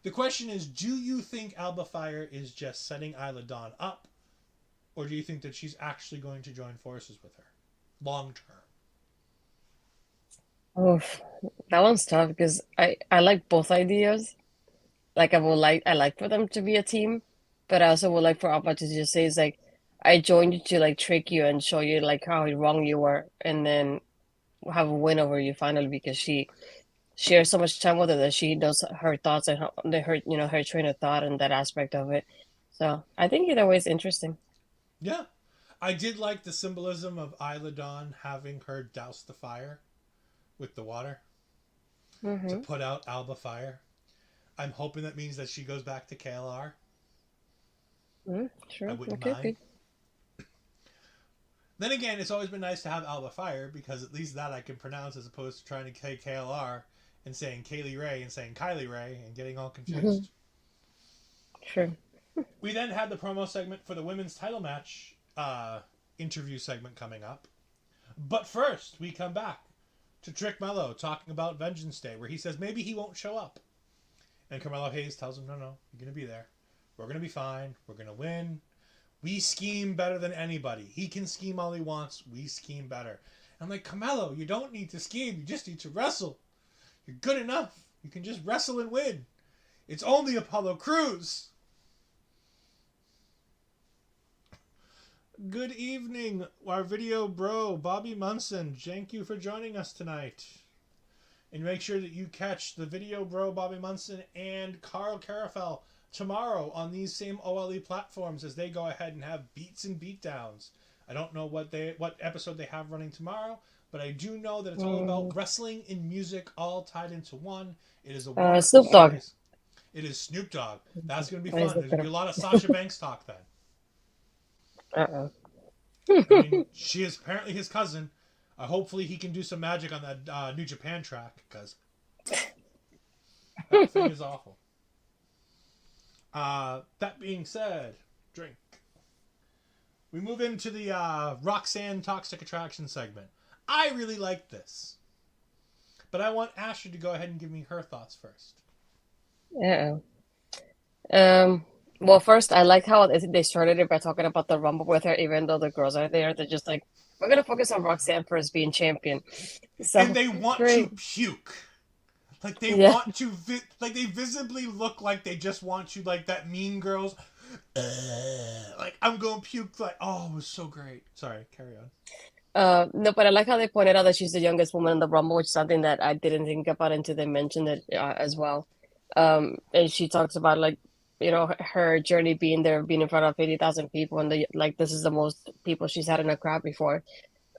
The question is, do you think Alba Fire is just setting Isla Dawn up? Or do you think that she's actually going to join forces with her? Long term. Oh, that one's tough because I like both ideas. Like I like for them to be a team, but I also would like for Alba to just say it's like I joined you to like trick you and show you like how wrong you were, and then have a win over you finally because she shares so much time with her that she knows her thoughts and her train of thought and that aspect of it. So I think either way is interesting. Yeah. I did like the symbolism of Isla Dawn having her douse the fire with the water to put out Alba Fire. I'm hoping that means that she goes back to KLR. Sure. I wouldn't mind. Okay. Then again, it's always been nice to have Alba Fire because at least that I can pronounce as opposed to trying to say KLR and saying Kaylee Ray and saying Kylie Ray and getting all confused. Sure. We then had the promo segment for the women's title match interview segment coming up. But first, we come back to Trick Mello talking about Vengeance Day, where he says maybe he won't show up. And Carmelo Hayes tells him, no, you're going to be there. We're going to be fine. We're going to win. We scheme better than anybody. He can scheme all he wants. We scheme better. I'm like, Carmelo, you don't need to scheme. You just need to wrestle. You're good enough. You can just wrestle and win. It's only Apollo Crews. Good evening, our video bro, Bobby Munson. Thank you for joining us tonight. And make sure that you catch the video bro, Bobby Munson, and Carl Carafel tomorrow on these same OLE platforms as they go ahead and have beats and beatdowns. I don't know what episode they have running tomorrow, but I do know that it's all about wrestling and music all tied into one. It is a wonderful Snoop Dogg. series. It is Snoop Dogg. That's going to be fun. There's going to be a lot of Sasha Banks talk then. Uh-oh. I mean, she is apparently his cousin. Hopefully he can do some magic on that New Japan track, because that thing is awful. That being said, drink. We move into the Roxanne Toxic Attraction segment. I really like this. But I want Astrid to go ahead and give me her thoughts first. Well, first, I like how they started it by talking about the Rumble with her, even though the girls are there. They're just like, we're going to focus on Roxanne first being champion. So, and they want great. to puke. Like, they want to, like, they visibly look like they just want to, like, that Mean Girls, like, I'm going to puke, like, oh, it was so great. Sorry, carry on. No, but I like how they pointed out that she's the youngest woman in the Rumble, which is something that I didn't think about until they mentioned it as well. And she talks about, like, you know, her journey being there, being in front of 80,000 people, and this is the most people she's had in a crowd before.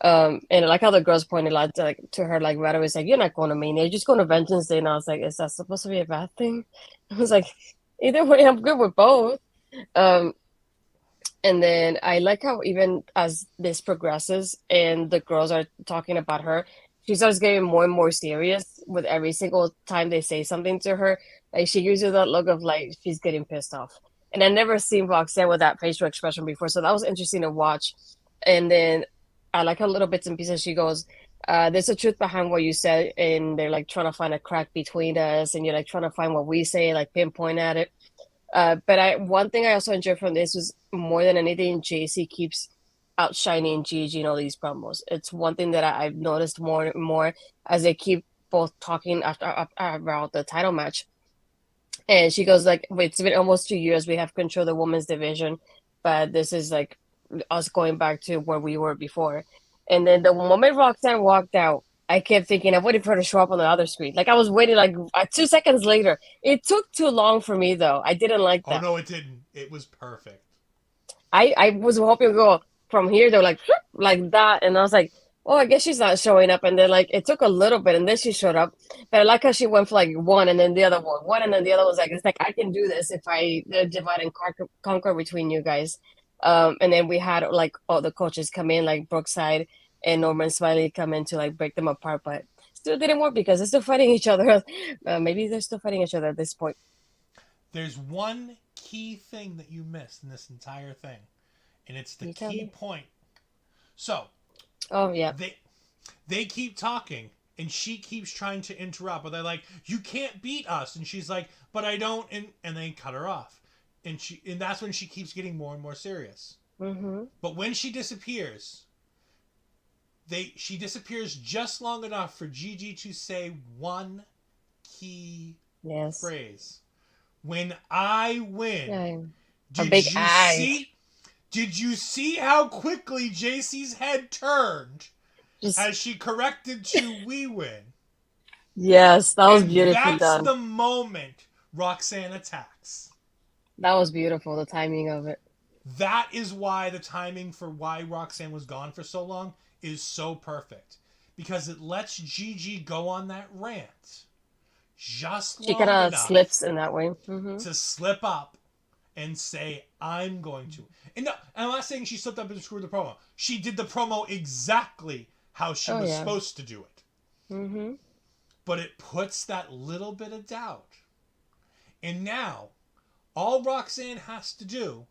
And I like how the girls pointed out to her, like, right away, it's like, you're not going to Mania, you're just going to Vengeance Day. And I was like, is that supposed to be a bad thing? I was like, either way, I'm good with both. And then I like how even as this progresses and the girls are talking about her, she starts getting more and more serious with every single time they say something to her. Like, she gives you that look of, like, she's getting pissed off. And I never seen Roxanne with that facial expression before, so that was interesting to watch. And then I like her little bits and pieces. She goes, there's a truth behind what you said, and they're, like, trying to find a crack between us, and you're, like, trying to find what we say, like, pinpoint at it. But one thing I also enjoyed from this was, more than anything, JC keeps outshining Gigi in all these promos. It's one thing that I've noticed more and more as they keep both talking about the title match. And she goes, like, it's been almost 2 years we have control of the women's division, but this is, like, us going back to where we were before. And then the moment Roxanne walked out, I kept thinking, I'm waiting for her to show up on the other screen. Like, I was waiting, like, 2 seconds later. It took too long for me, though. I didn't like that. Oh, no, it didn't. It was perfect. I was hoping to go from here, they're like that. And I was like, oh, I guess she's not showing up. And then, like, it took a little bit, and then she showed up. But I like how she went for, like, one, and then the other one, and then the other was like, it's like, I can do this if I divide and conquer between you guys. And then we had, like, all the coaches come in, like Brookside and Norman Smiley come in to, like, break them apart, but still didn't work because they're still fighting each other. Maybe they're still fighting each other at this point. There's one key thing that you missed in this entire thing, and it's the key point. So, oh yeah, they keep talking, and she keeps trying to interrupt, but they're like, "You can't beat us," and she's like, "But I don't," and they cut her off, and that's when she keeps getting more and more serious. Mm-hmm. But when she disappears, she disappears just long enough for Gigi to say one key phrase. When I win, did you see how quickly JC's head turned as she corrected to we win? Yes, that was beautiful. That's the moment Roxanne attacks. That was beautiful, the timing of it. That is why the timing for why Roxanne was gone for so long is so perfect. Because it lets Gigi go on that rant. She kind of slips in that way. Mm-hmm. To slip up and say, I'm going to. And no, I'm not saying she slipped up and screwed the promo. She did the promo exactly how she was supposed to do it. Mm-hmm. But it puts that little bit of doubt. And now, all Roxanne has to do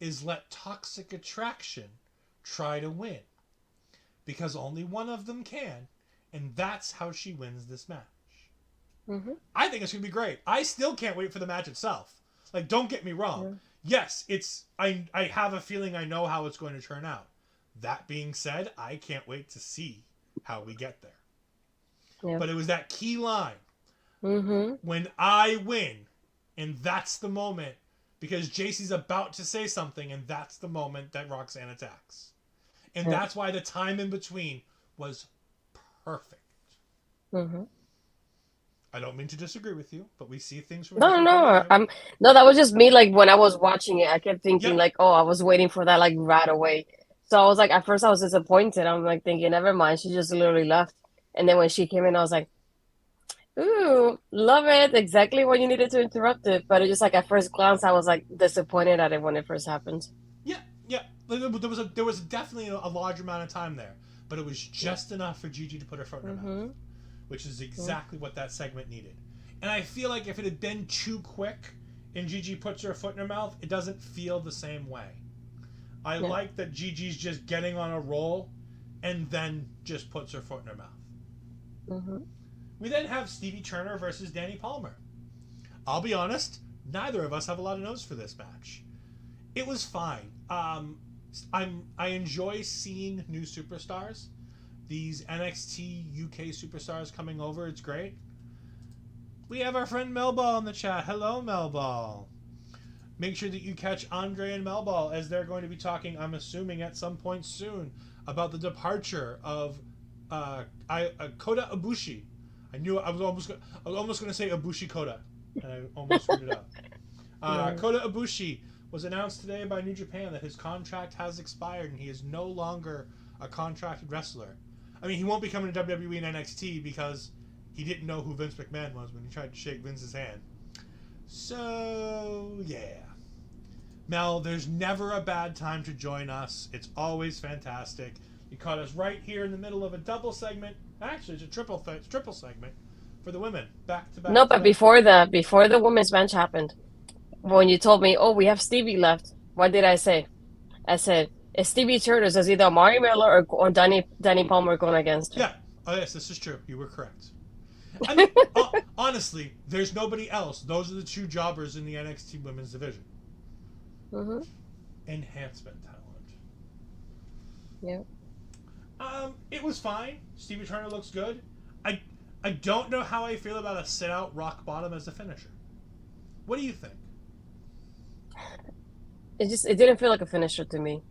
is let Toxic Attraction try to win. Because only one of them can. And that's how she wins this match. Mm-hmm. I think it's going to be great. I still can't wait for the match itself. Like, don't get me wrong. Yeah. Yes, it's I have a feeling I know how it's going to turn out. That being said, I can't wait to see how we get there. Yeah. But it was that key line. Mm-hmm. When I win, and that's the moment, because JC's about to say something, and that's the moment that Roxanne attacks. And Yeah. that's why the time in between was perfect. Mm-hmm. I don't mean to disagree with you, but we see things from a No, different point no, of view. no. That was just me. Like when I was watching it, I kept thinking Yep. like, oh, I was waiting for that like right away. So I was like, at first I was disappointed. I'm like thinking, never mind. She just literally left. And then when she came in, I was like, ooh, love it. Exactly what you needed to interrupt it. But it just like at first glance, I was like disappointed at it when it first happened. Yeah, yeah. There was definitely a large amount of time there, but it was just enough for Gigi to put her foot in her mouth, Mm-hmm. which is exactly what that segment needed. And I feel like if it had been too quick and Gigi puts her foot in her mouth, it doesn't feel the same way. I Yeah. like that Gigi's just getting on a roll and then just puts her foot in her mouth. Mm-hmm. We then have Stevie Turner versus Danny Palmer. I'll be honest, neither of us have a lot of notes for this match. It was fine. I enjoy seeing new superstars. These NXT UK superstars coming over, it's great. We have our friend Melball in the chat. Hello, Melball. Make sure that you catch Andre and Melball as they're going to be talking, I'm assuming at some point soon, about the departure of Kota Ibushi. I was almost going to say Ibushi Kota, and I almost screwed it up. Kota Ibushi was announced today by New Japan that his contract has expired and he is no longer a contracted wrestler. I mean, he won't be coming to WWE and NXT because he didn't know who Vince McMahon was when he tried to shake Vince's hand. So, yeah. Mel, there's never a bad time to join us. It's always fantastic. You caught us right here in the middle of a double segment. Actually, it's a triple segment for the women. Back to back. No, but before the women's match happened, when you told me, oh, we have Stevie left, what did I say? I said, if Stevie Turner is either Amari Miller or Danny Palmer going against her. Yeah. Oh, yes, this is true. You were correct. I mean, honestly, there's nobody else. Those are the two jobbers in the NXT women's division. Mm-hmm. Enhancement talent. Yeah. It was fine. Stevie Turner looks good. I don't know how I feel about a sit out rock bottom as a finisher. What do you think? It didn't feel like a finisher to me.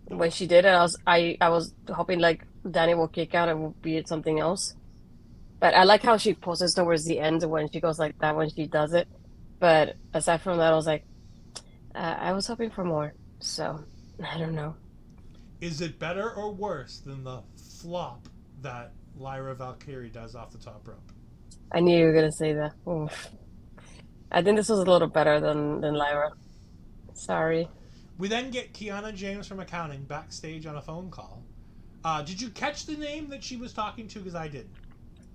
When she did it, I was hoping like Danny will kick out and will be something else. But I like how she poses towards the end when she goes like that when she does it. But aside from that, I was like, I was hoping for more. So I don't know. Is it better or worse than the flop that Lyra Valkyrie does off the top rope? I knew you were gonna say that. Oof. I think this was a little better than Lyra. Sorry. We then get Kiana James from accounting backstage on a phone call. Did you catch the name that she was talking to? Because I didn't.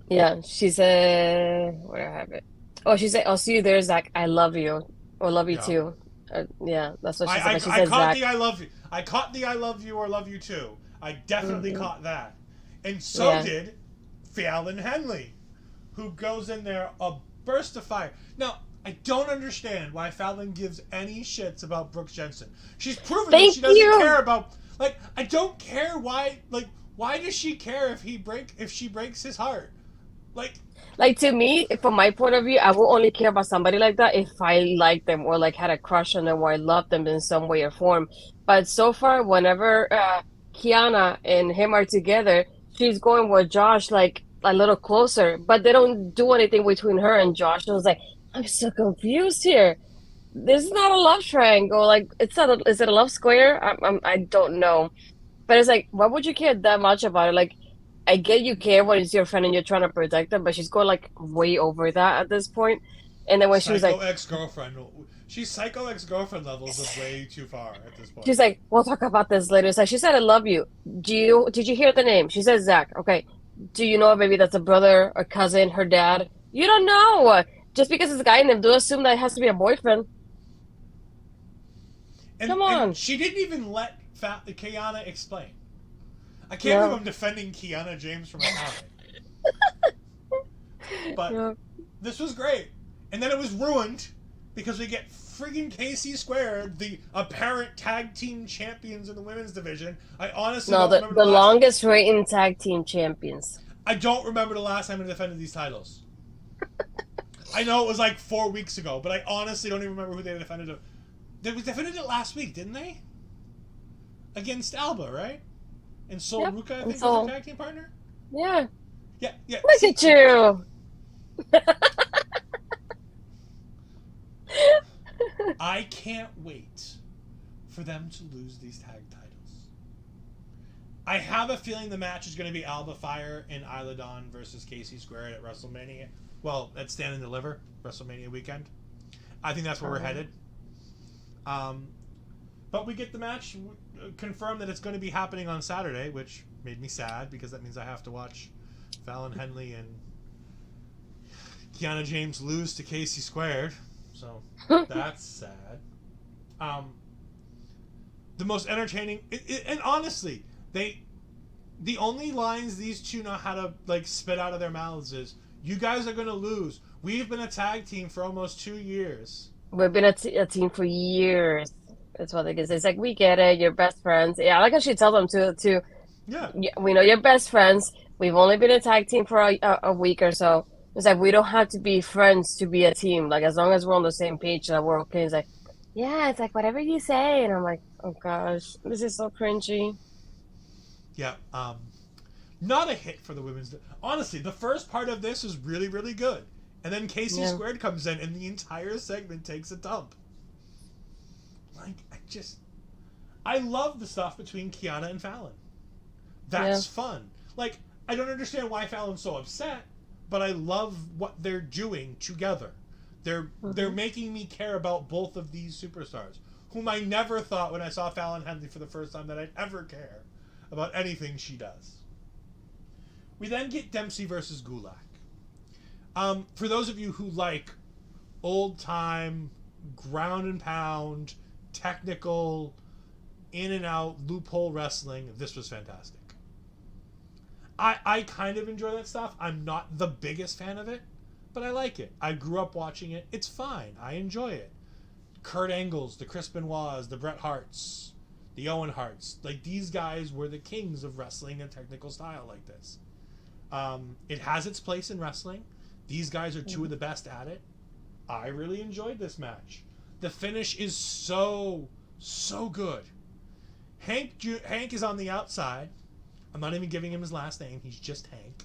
Yeah, she said, where I have it. Oh, she said, I'll see you there, Zach. I love you. Or love you Yeah. too. Yeah, that's what she said. I But she I said caught Zach. the I love you. I caught the I love you or love you too. I definitely Mhm. caught that. And so Yeah. did Fallon Henley, who goes in there a burst of fire. Now, I don't understand why Fallon gives any shits about Brooks Jensen. She's proven that Thank she doesn't you. care about, like, I don't care why, like, why does she care if she breaks his heart? Like, Like to me, from my point of view, I will only care about somebody like that if I like them or like had a crush on them or I love them in some way or form. But so far, whenever Kiana and him are together, she's going with Josh like a little closer, but they don't do anything between her and Josh. I was like, I'm so confused here. This is not a love triangle. Like, it's not. Is it a love square? I don't know. But it's like, why would you care that much about it? Like, I get you care when it's your friend and you're trying to protect them, but she's going like way over that at this point. And then when she was psycho like, ex-girlfriend. She's psycho ex-girlfriend levels of way too far at this point. she's like, we'll talk about this later. It's like she said, I love you. Did you hear the name? She says Zach. Okay. Do you know maybe that's a brother or cousin, her dad? You don't know. Just because it's a guy named, do assume that it has to be a boyfriend. Come And on. she didn't even let Kiana explain. I can't believe No. I'm defending Kiana James from accounting. But Yeah. this was great. And then it was ruined because we get friggin' KC Squared, the apparent tag team champions in the women's division. I honestly No, don't the remember the the last. longest reigning tag team champions. I don't remember the last time they defended these titles. I know it was like 4 weeks ago, but I honestly don't even remember who they defended it. They defended it last week, didn't they? Against Alba, right? And Sol Yep. Ruka, I And think, was so, their tag team partner. yeah. Yeah, yeah. Look See, at you. I can't wait for them to lose these tag titles. I have a feeling the match is going to be Alba Fire and Isla Dawn versus KC Squared at WrestleMania. Well, at Stand and Deliver, WrestleMania weekend. I think that's where we're headed. But we get the match confirmed that it's going to be happening on Saturday, which made me sad because that means I have to watch Fallon Henley and Kiana James lose to KC Squared. So that's sad. The most entertaining, and honestly, the only lines these two know how to like spit out of their mouths is, "You guys are gonna lose. We've been a tag team for almost 2 years." We've been a team for years. That's what they can say. It's like, we get it. You're best friends. Yeah, I like how she tells them to Yeah, yeah, we know you're best friends. We've only been a tag team for a week or so. It's like, we don't have to be friends to be a team. Like, as long as we're on the same page, that we're okay. It's like, yeah, it's like whatever you say. And I'm like, oh gosh, this is so cringy. yeah. Not a hit for the women's. Honestly, the first part of this is really, really good, and then KC Yeah. Squared comes in, and the entire segment takes a dump. Like, I love the stuff between Kiana and Fallon. Yeah. That's fun. Like, I don't understand why Fallon's so upset, but I love what they're doing together. They're Hmm. making me care about both of these superstars, whom I never thought when I saw Fallon Henley for the first time that I'd ever care about anything she does. We then get Dempsey versus Gulak. For those of you who like old time, ground and pound, technical, in and out, loophole wrestling, this was fantastic. I kind of enjoy that stuff. I'm not the biggest fan of it, but I like it. I grew up watching it. It's fine. I enjoy it. Kurt Angles, the Chris Benoits, the Bret Harts, the Owen Harts. Like, these guys were the kings of wrestling a technical style like this. It has its place in wrestling. These guys are two of the best at it. I really enjoyed this match. The finish is so good. Hank is on the outside. I'm not even giving him his last name. He's just Hank.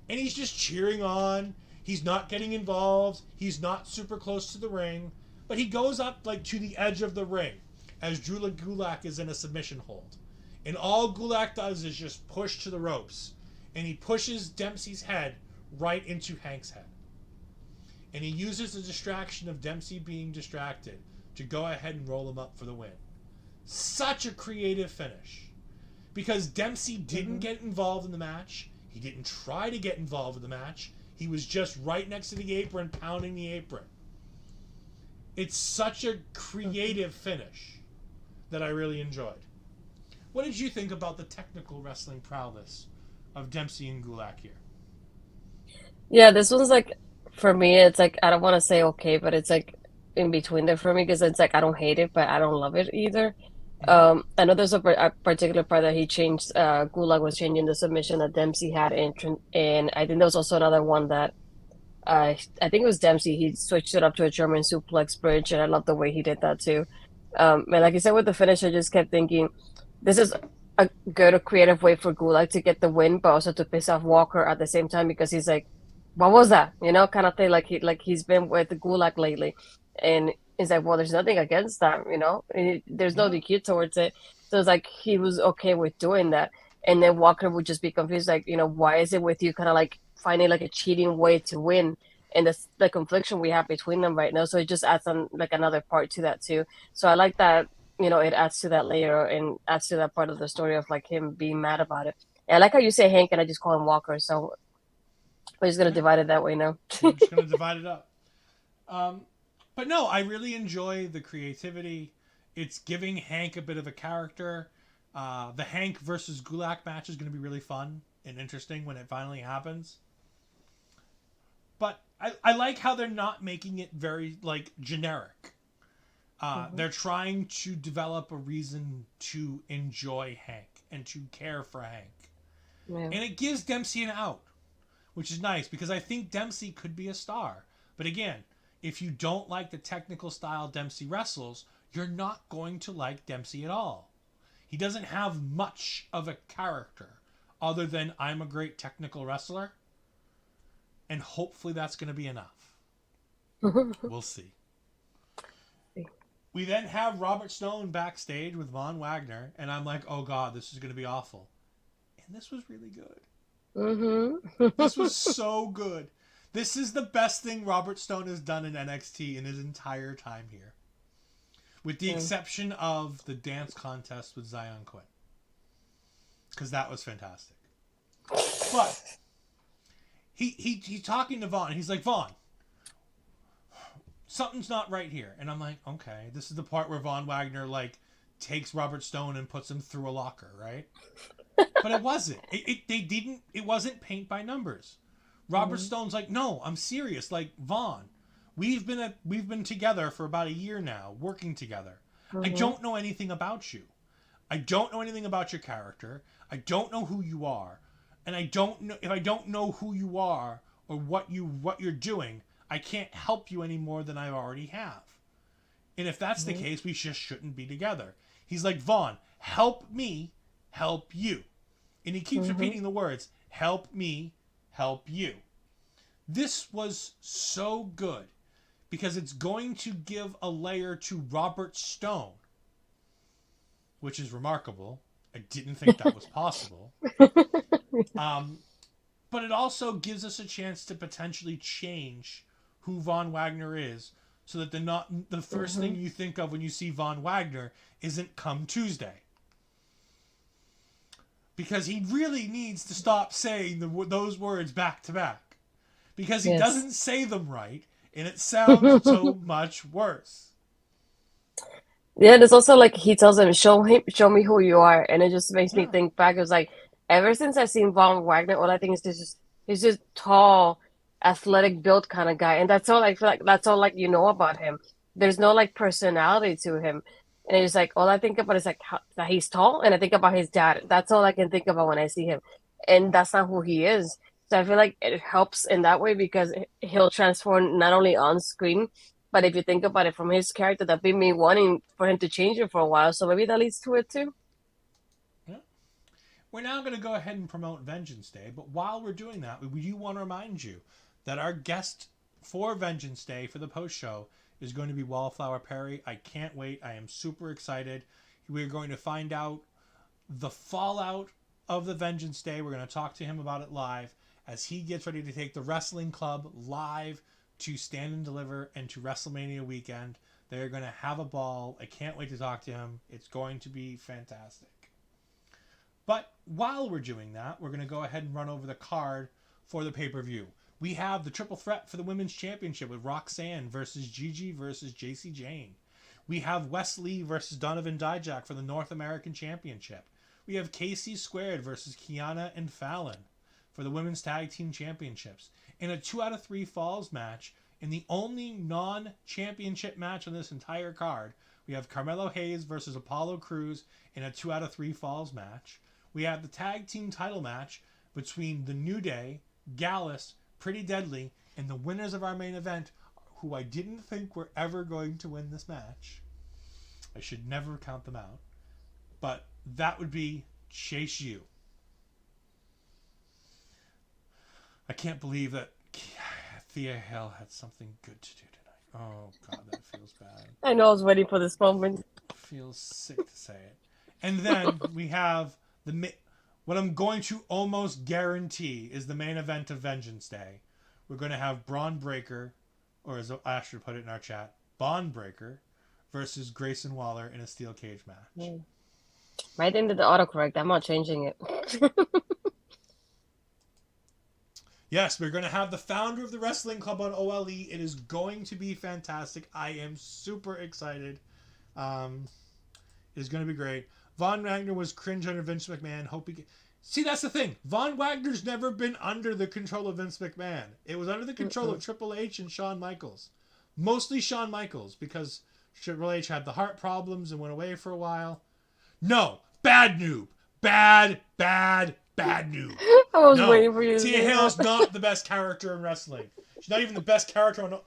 And he's just cheering on. He's not getting involved. He's not super close to the ring. But he goes up like to the edge of the ring as Drew Gulak is in a submission hold. And all Gulak does is just push to the ropes. And he pushes Dempsey's head right into Hank's head. And he uses the distraction of Dempsey being distracted to go ahead and roll him up for the win. Such a creative finish. Because Dempsey didn't get involved in the match. He didn't try to get involved in the match. He was just right next to the apron, pounding the apron. It's such a creative finish that I really enjoyed. What did you think about the technical wrestling prowess of Dempsey and Gulak here? Yeah, this one's like, for me, it's like, I don't want to say okay, but it's like in between there for me, because it's like, I don't hate it, but I don't love it either. Mm-hmm. I know there's a particular part that he changed. Gulag was changing the submission that Dempsey had, and I think there was also another one that I think it was Dempsey. He switched it up to a German suplex bridge, and I love the way he did that too. And like you said with the finish, I just kept thinking, this is a good, creative way for Gulag to get the win, but also to piss off Walker at the same time, because he's like, "What was that?" Kind of thing. He's been with the Gulag lately, and it's like, well, there's nothing against that, there's no Yeah. DQ towards it. So it's like he was okay with doing that, and then Walker would just be confused, like, why is it with you? Kind of like finding like a cheating way to win, and the confliction we have between them right now. So it just adds on like another part to that too. So I like that, it adds to that layer and adds to that part of the story of like him being mad about it. And I like how you say Hank and I just call him Walker. So we're just gonna Yeah. divide it that way now. We're just going to divide it up. Um, but no, I really enjoy the creativity. It's giving Hank a bit of a character. The Hank versus Gulak match is going to be really fun and interesting when it finally happens. I like how they're not making it very like generic. Mm-hmm. They're trying to develop a reason to enjoy Hank and to care for Hank. Yeah. And it gives Dempsey an out, which is nice because I think Dempsey could be a star. But again, if you don't like the technical style Dempsey wrestles, you're not going to like Dempsey at all. He doesn't have much of a character other than I'm a great technical wrestler, and hopefully that's going to be enough. We'll see. We then have Robert Stone backstage with Von Wagner, and I'm like, oh god, this is going to be awful. And this was really good. Mm-hmm. This was so good. This is the best thing Robert Stone has done in NXT in his entire time here. With the exception of the dance contest with Zion Quinn. Because that was fantastic. But he's talking to Vaughn. He's like, Vaughn, something's not right here. And I'm like, okay. This is the part where Von Wagner like takes Robert Stone and puts him through a locker, right? But it wasn't. It wasn't paint by numbers. Robert Stone's like, no, I'm serious. Like, Vaughn, we've been together for about a year now, working together. I don't know anything about you. I don't know anything about your character. I don't know who you are. And I don't know if I don't know who you are or what you're doing, I can't help you any more than I already have. And if that's the case, we just shouldn't be together. He's like, Vaughn, help me, help you. And he keeps repeating the words, help me, help you. This was so good because it's going to give a layer to Robert Stone, which is remarkable. I didn't think that was possible. But it also gives us a chance to potentially change who Von Wagner is so that the first thing you think of when you see Von Wagner isn't come Tuesday. Because he really needs to stop saying those words back to back. Because he doesn't say them right, and it sounds so much worse. Yeah, there's also like he tells him, show me who you are," and it just makes me think back. It was like ever since I've seen Von Wagner, all I think is he's just tall, athletic built kind of guy, and that's all I feel like. That's all like you know about him. There's no like personality to him, and it's like all I think about is like that he's tall, and I think about his dad. That's all I can think about when I see him, and that's not who he is. So I feel like it helps in that way because he'll transform not only on screen, but if you think about it from his character, that been me wanting for him to change it for a while. So maybe that leads to it too. Yeah. We're now going to go ahead and promote Vengeance Day, but while we're doing that, we do want to remind you that our guest for Vengeance Day for the post show is going to be Wallflower Perry. I can't wait. I am super excited. We're going to find out the fallout of the Vengeance Day. We're going to talk to him about it live as he gets ready to take the wrestling club live to Stand and Deliver and to WrestleMania weekend. They're going to have a ball. I can't wait to talk to him. It's going to be fantastic. But while we're doing that, we're going to go ahead and run over the card for the pay-per-view. We have the triple threat for the Women's Championship with Roxanne versus Gigi versus JC Jane. We have Wes Lee versus Donovan Dijak for the North American Championship. We have Casey Squared versus Kiana and Fallon for the Women's Tag Team Championships. In a 2 out of 3 falls match, in the only non-championship match on this entire card, we have Carmelo Hayes versus Apollo Crews in a 2 out of 3 falls match. We have the tag team title match between The New Day, Gallus, Pretty Deadly, and the winners of our main event, who I didn't think were ever going to win this match. I should never count them out. But that would be Chase U. I can't believe that Thea Hale had something good to do tonight. Oh, God, that feels bad. I know I was waiting for this moment. Feels sick to say it. And then we have what I'm going to almost guarantee is the main event of Vengeance Day. We're going to have Braun Breaker, or as Astrid put it in our chat, Bond Breaker versus Grayson Waller in a steel cage match. Right into the autocorrect. I'm not changing it. Yes, we're going to have the founder of the wrestling club on OLE. It is going to be fantastic. I am super excited. It is going to be great. Von Wagner was cringe under Vince McMahon. See, that's the thing. Von Wagner's never been under the control of Vince McMahon. It was under the control of Triple H and Shawn Michaels. Mostly Shawn Michaels, because Triple H had the heart problems and went away for a while. No, bad noob. Bad noob. I was No, waiting for you to Tia say Hale's that. not the best character in wrestling. She's not even the best character on.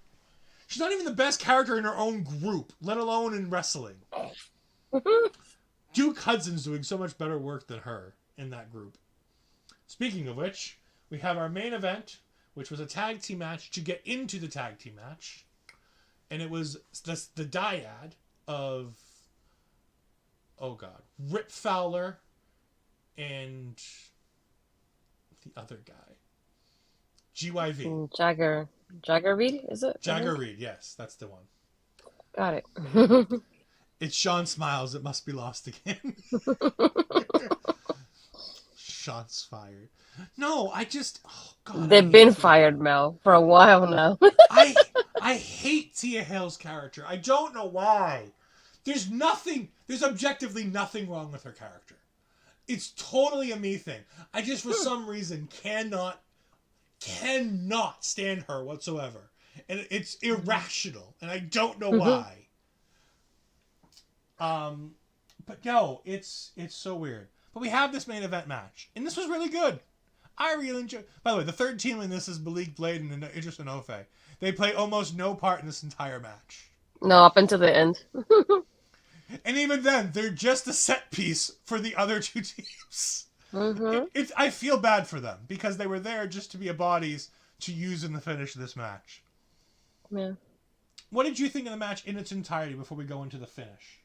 She's not even the best character in her own group, let alone in wrestling. Duke Hudson's doing so much better work than her in that group. Speaking of which, we have our main event, which was a tag team match to get into the tag team match. And it was the dyad of, oh God, Rip Fowler and the other guy. GYV. Jagger Reed, is it? Jagger Reed, yes, that's the one. Got it. It's Sean Smiles. It must be lost again. Shots fired. No, oh God. They've been fired, Mel, for a while now. I hate Tia Hale's character. I don't know why. There's objectively nothing wrong with her character. It's totally a me thing. I just, for some reason, cannot stand her whatsoever. And it's irrational. And I don't know why. But no, it's so weird. But we have this main event match. And this was really good. I really enjoyed. By the way, the third team in this is Malik Blade and Idris Enofe. They play almost no part in this entire match. No, up until the end. And even then, they're just a set piece for the other two teams. I feel bad for them because they were there just to be bodies to use in the finish of this match. Yeah. What did you think of the match in its entirety before we go into the finish?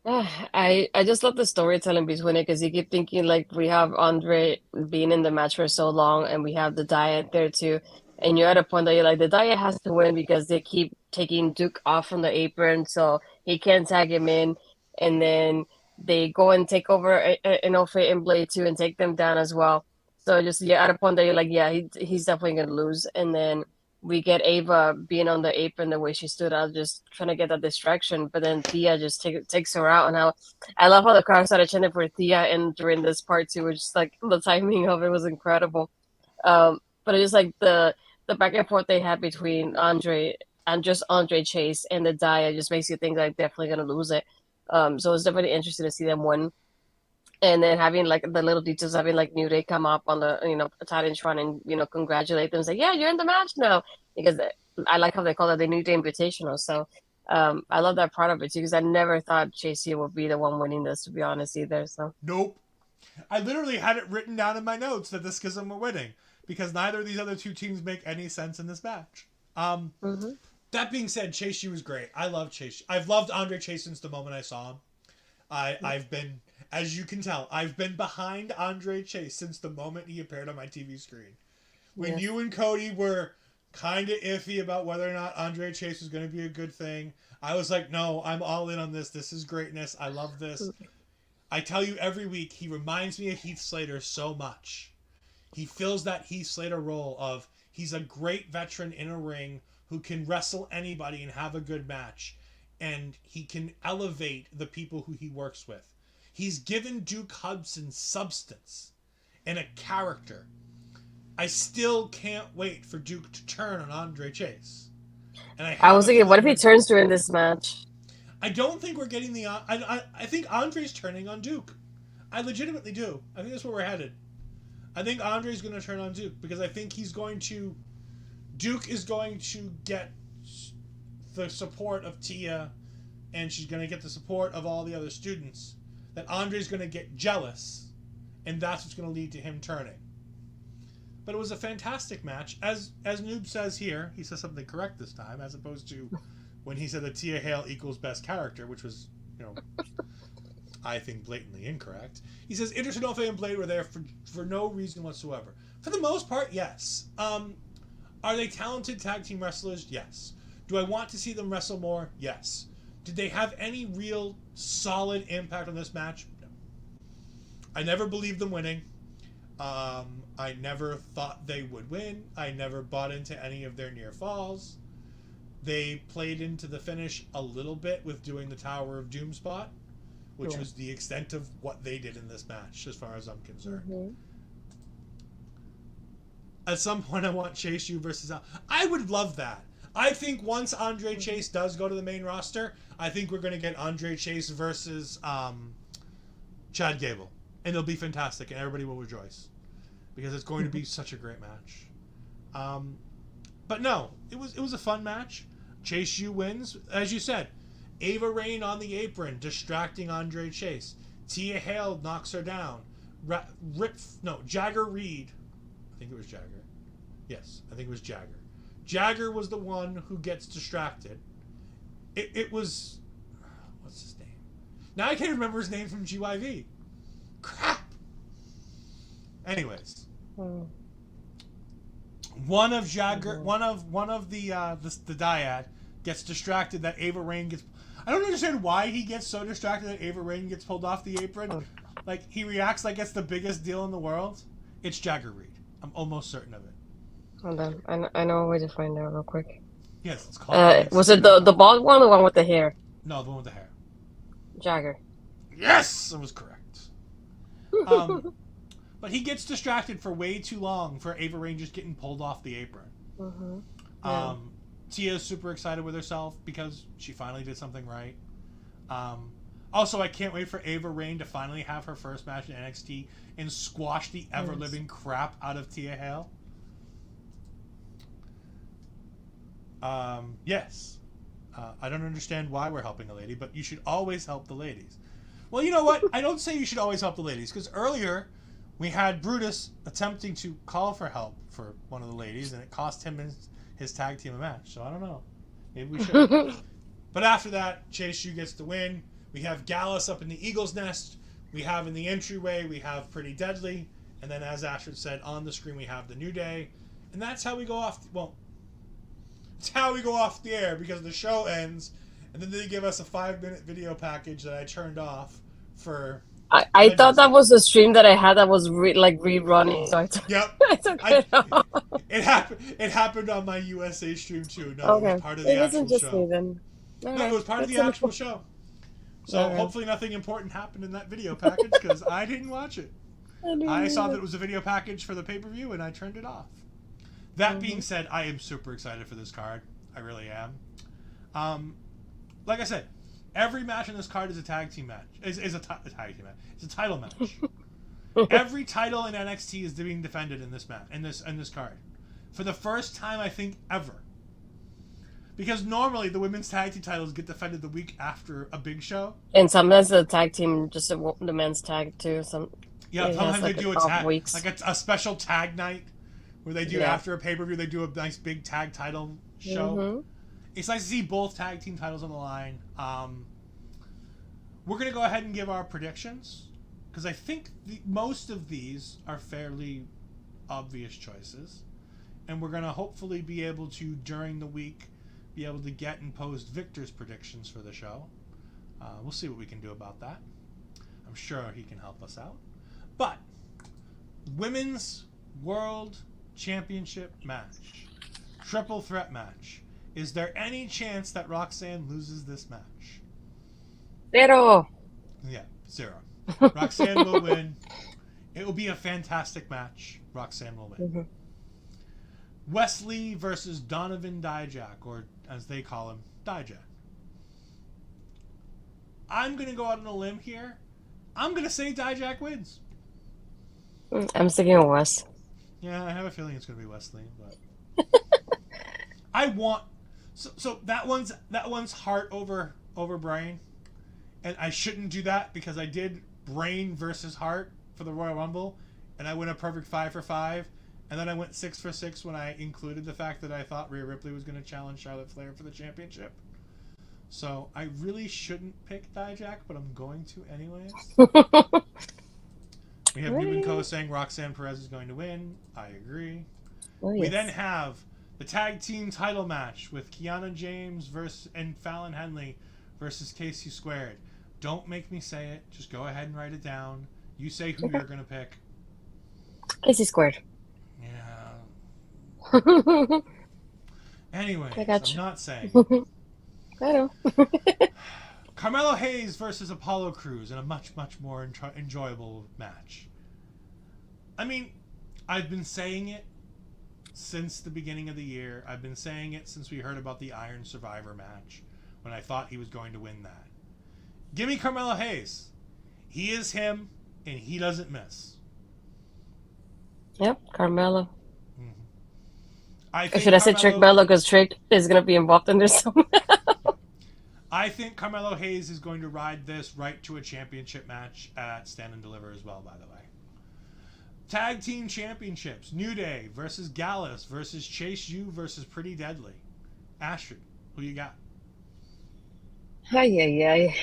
I just love the storytelling between it because you keep thinking like we have Andre being in the match for so long and we have the Diet there too. And you're at a point that you're like, the Diet has to win because they keep taking Duke off from the apron so he can't tag him in. And then they go and take over Enofe and Blade too and take them down as well. So just you're at a point that you're like, yeah, he's definitely going to lose. And then we get Ava being on the apron the way she stood out, just trying to get that distraction. But then Thea just takes her out. And I love how the crowd started chanting for Thea and during this part too, which is like the timing of it was incredible. But it's just like the back and forth they had between Andre Chase and the Dia just makes you think like definitely going to lose it. So it's definitely interesting to see them win. And then having like the little details, having like New Day come up on the Titantron and congratulate them, say, yeah, you're in the match now, because I like how they call it the New Day Invitational. So I love that part of it too, because I never thought Chase here would be the one winning this, to be honest, either. So nope, I literally had it written down in my notes that this Schism were winning because neither of these other two teams make any sense in this match. That being said, Chase U was great. I love Chase. I've loved Andre Chase since the moment I saw him. I've been, as you can tell, I've been behind Andre Chase since the moment he appeared on my TV screen. When you and Cody were kind of iffy about whether or not Andre Chase was going to be a good thing, I was like, no, I'm all in on this. This is greatness. I love this. I tell you every week, he reminds me of Heath Slater so much. He fills that Heath Slater role of he's a great veteran in a ring who can wrestle anybody and have a good match. And he can elevate the people who he works with. He's given Duke Hudson substance and a character. I still can't wait for Duke to turn on Andre Chase. And I was thinking, what if he turns during this match? I don't think we're getting the... I think Andre's turning on Duke. I legitimately do. I think that's where we're headed. I think Andre's going to turn on Duke because I think he's going to... Duke is going to get the support of Tia, and she's going to get the support of all the other students, that Andre's going to get jealous, and that's what's going to lead to him turning. But it was a fantastic match. As Noob says here, he says something correct this time, as opposed to when he said that Tia Hale equals best character, which was, I think blatantly incorrect. He says Idris Enofe and Blade were there for no reason whatsoever. For the most part, yes. Are they talented tag team wrestlers? Yes. Do I want to see them wrestle more? Yes. Did they have any real solid impact on this match? No. I never believed them winning. I never thought they would win. I never bought into any of their near falls. They played into the finish a little bit with doing the Tower of Doom spot, which Yeah. was the extent of what they did in this match, as far as I'm concerned. Mm-hmm. At some point, I want Chase U versus Al. I would love that. I think once Andre Chase does go to the main roster, I think we're going to get Andre Chase versus Chad Gable. And it'll be fantastic, and everybody will rejoice. Because it's going to be such a great match. But no, it was a fun match. Chase U wins. As you said, Ava Raine on the apron, distracting Andre Chase. Tia Hale knocks her down. Jagger Reed. I think it was Jagger. Yes, I think it was Jagger. Jagger was the one who gets distracted. It was... What's his name? Now I can't remember his name from GYV. Crap! Anyways. One of Jagger... One of the dyad gets distracted that Ava Raine gets... I don't understand why he gets so distracted that Ava Raine gets pulled off the apron. Like, he reacts like it's the biggest deal in the world. It's Jagger Reed. I'm almost certain of it. Hold on. I know a way to find out real quick. Yes, it's called... Was it the bald one or the one with the hair? No, the one with the hair. Jagger. Yes! I was correct. But he gets distracted for way too long for Ava Raine just getting pulled off the apron. Mm-hmm. Yeah. Tia's super excited with herself because she finally did something right. Also, I can't wait for Ava Raine to finally have her first match in NXT and squash the ever-living crap out of Tia Hale. Yes. I don't understand why we're helping a lady, but you should always help the ladies. Well, you know what? I don't say you should always help the ladies, because earlier we had Brutus attempting to call for help for one of the ladies, and it cost him his tag team a match. So I don't know. Maybe we should. But after that, Chase U gets the win. We have Gallus up in the Eagle's Nest. We have in the entryway, we have Pretty Deadly. And then, as Astrid said, on the screen we have the New Day. And that's how we go off... it's how we go off the air, because the show ends, and then they give us a 5-minute video package that I turned off for... I thought that was a stream that I had that was rerunning, so I took, Yep. I took it off. It happened on my USA stream too. No, Okay. it was part of the It wasn't actual just show. me then. No, it was part of the actual show. So hopefully nothing important happened in that video package, because I didn't watch it. I saw that it was a video package for the pay-per-view, and I turned it off. That being said, I am super excited for this card. I really am. Like I said, every match in this card is a tag team match. Is a tag team match. It's a title match. Every title in NXT is being defended in this match, in this card, for the first time I think ever. Because normally the women's tag team titles get defended the week after a big show. And sometimes the tag team, just the men's tag too. Yeah, sometimes they do a tag, weeks. like a special tag night where they do after a pay-per-view. They do a nice big tag title show. Mm-hmm. It's nice to see both tag team titles on the line. We're gonna go ahead and give our predictions, because I think most of these are fairly obvious choices, and we're gonna hopefully be able to, during the week, be able to get and post Victor's predictions for the show. We'll see what we can do about that. I'm sure he can help us out. But Women's World Championship match, triple threat match. Is there any chance that Roxanne loses this match? 0. Yeah, 0. Roxanne will win. It will be a fantastic match. Roxanne will win. Mm-hmm. Wesley versus Donovan Dijak, or as they call him, Dijak. I'm going to go out on a limb here. I'm going to say Dijak wins. I'm sticking with Wes. Yeah, I have a feeling it's going to be Wesley, but I want... So that one's heart over brain, and I shouldn't do that, because I did brain versus heart for the Royal Rumble, and I went a perfect 5 for 5, and then I went 6 for 6 when I included the fact that I thought Rhea Ripley was going to challenge Charlotte Flair for the championship. So I really shouldn't pick Dijak, but I'm going to anyways. We have Newman Co saying Roxanne Perez is going to win. I agree. Oh, We yes. then have the tag team title match with Kiana James and Fallon Henley versus Casey Squared. Don't make me say it. Just go ahead and write it down. You say who you're going to pick. Casey Squared. Yeah. Anyway, I got I'm you. not saying. I know. Carmelo Hayes versus Apollo Crews in a much, much more enjoyable match. I mean, I've been saying it since the beginning of the year. I've been saying it since we heard about the Iron Survivor match when I thought he was going to win that. Give me Carmelo Hayes. He is him, and he doesn't miss. Yep, Carmelo. Mm-hmm. I Or think should I say Trick Carmelo. Mello? Because Trick is going to be involved in this. Yeah. I think Carmelo Hayes is going to ride this right to a championship match at Stand and Deliver as well, by the way. Tag Team Championships. New Day versus Gallus versus Chase U versus Pretty Deadly. Astrid, who you got? Ay, ay, ay.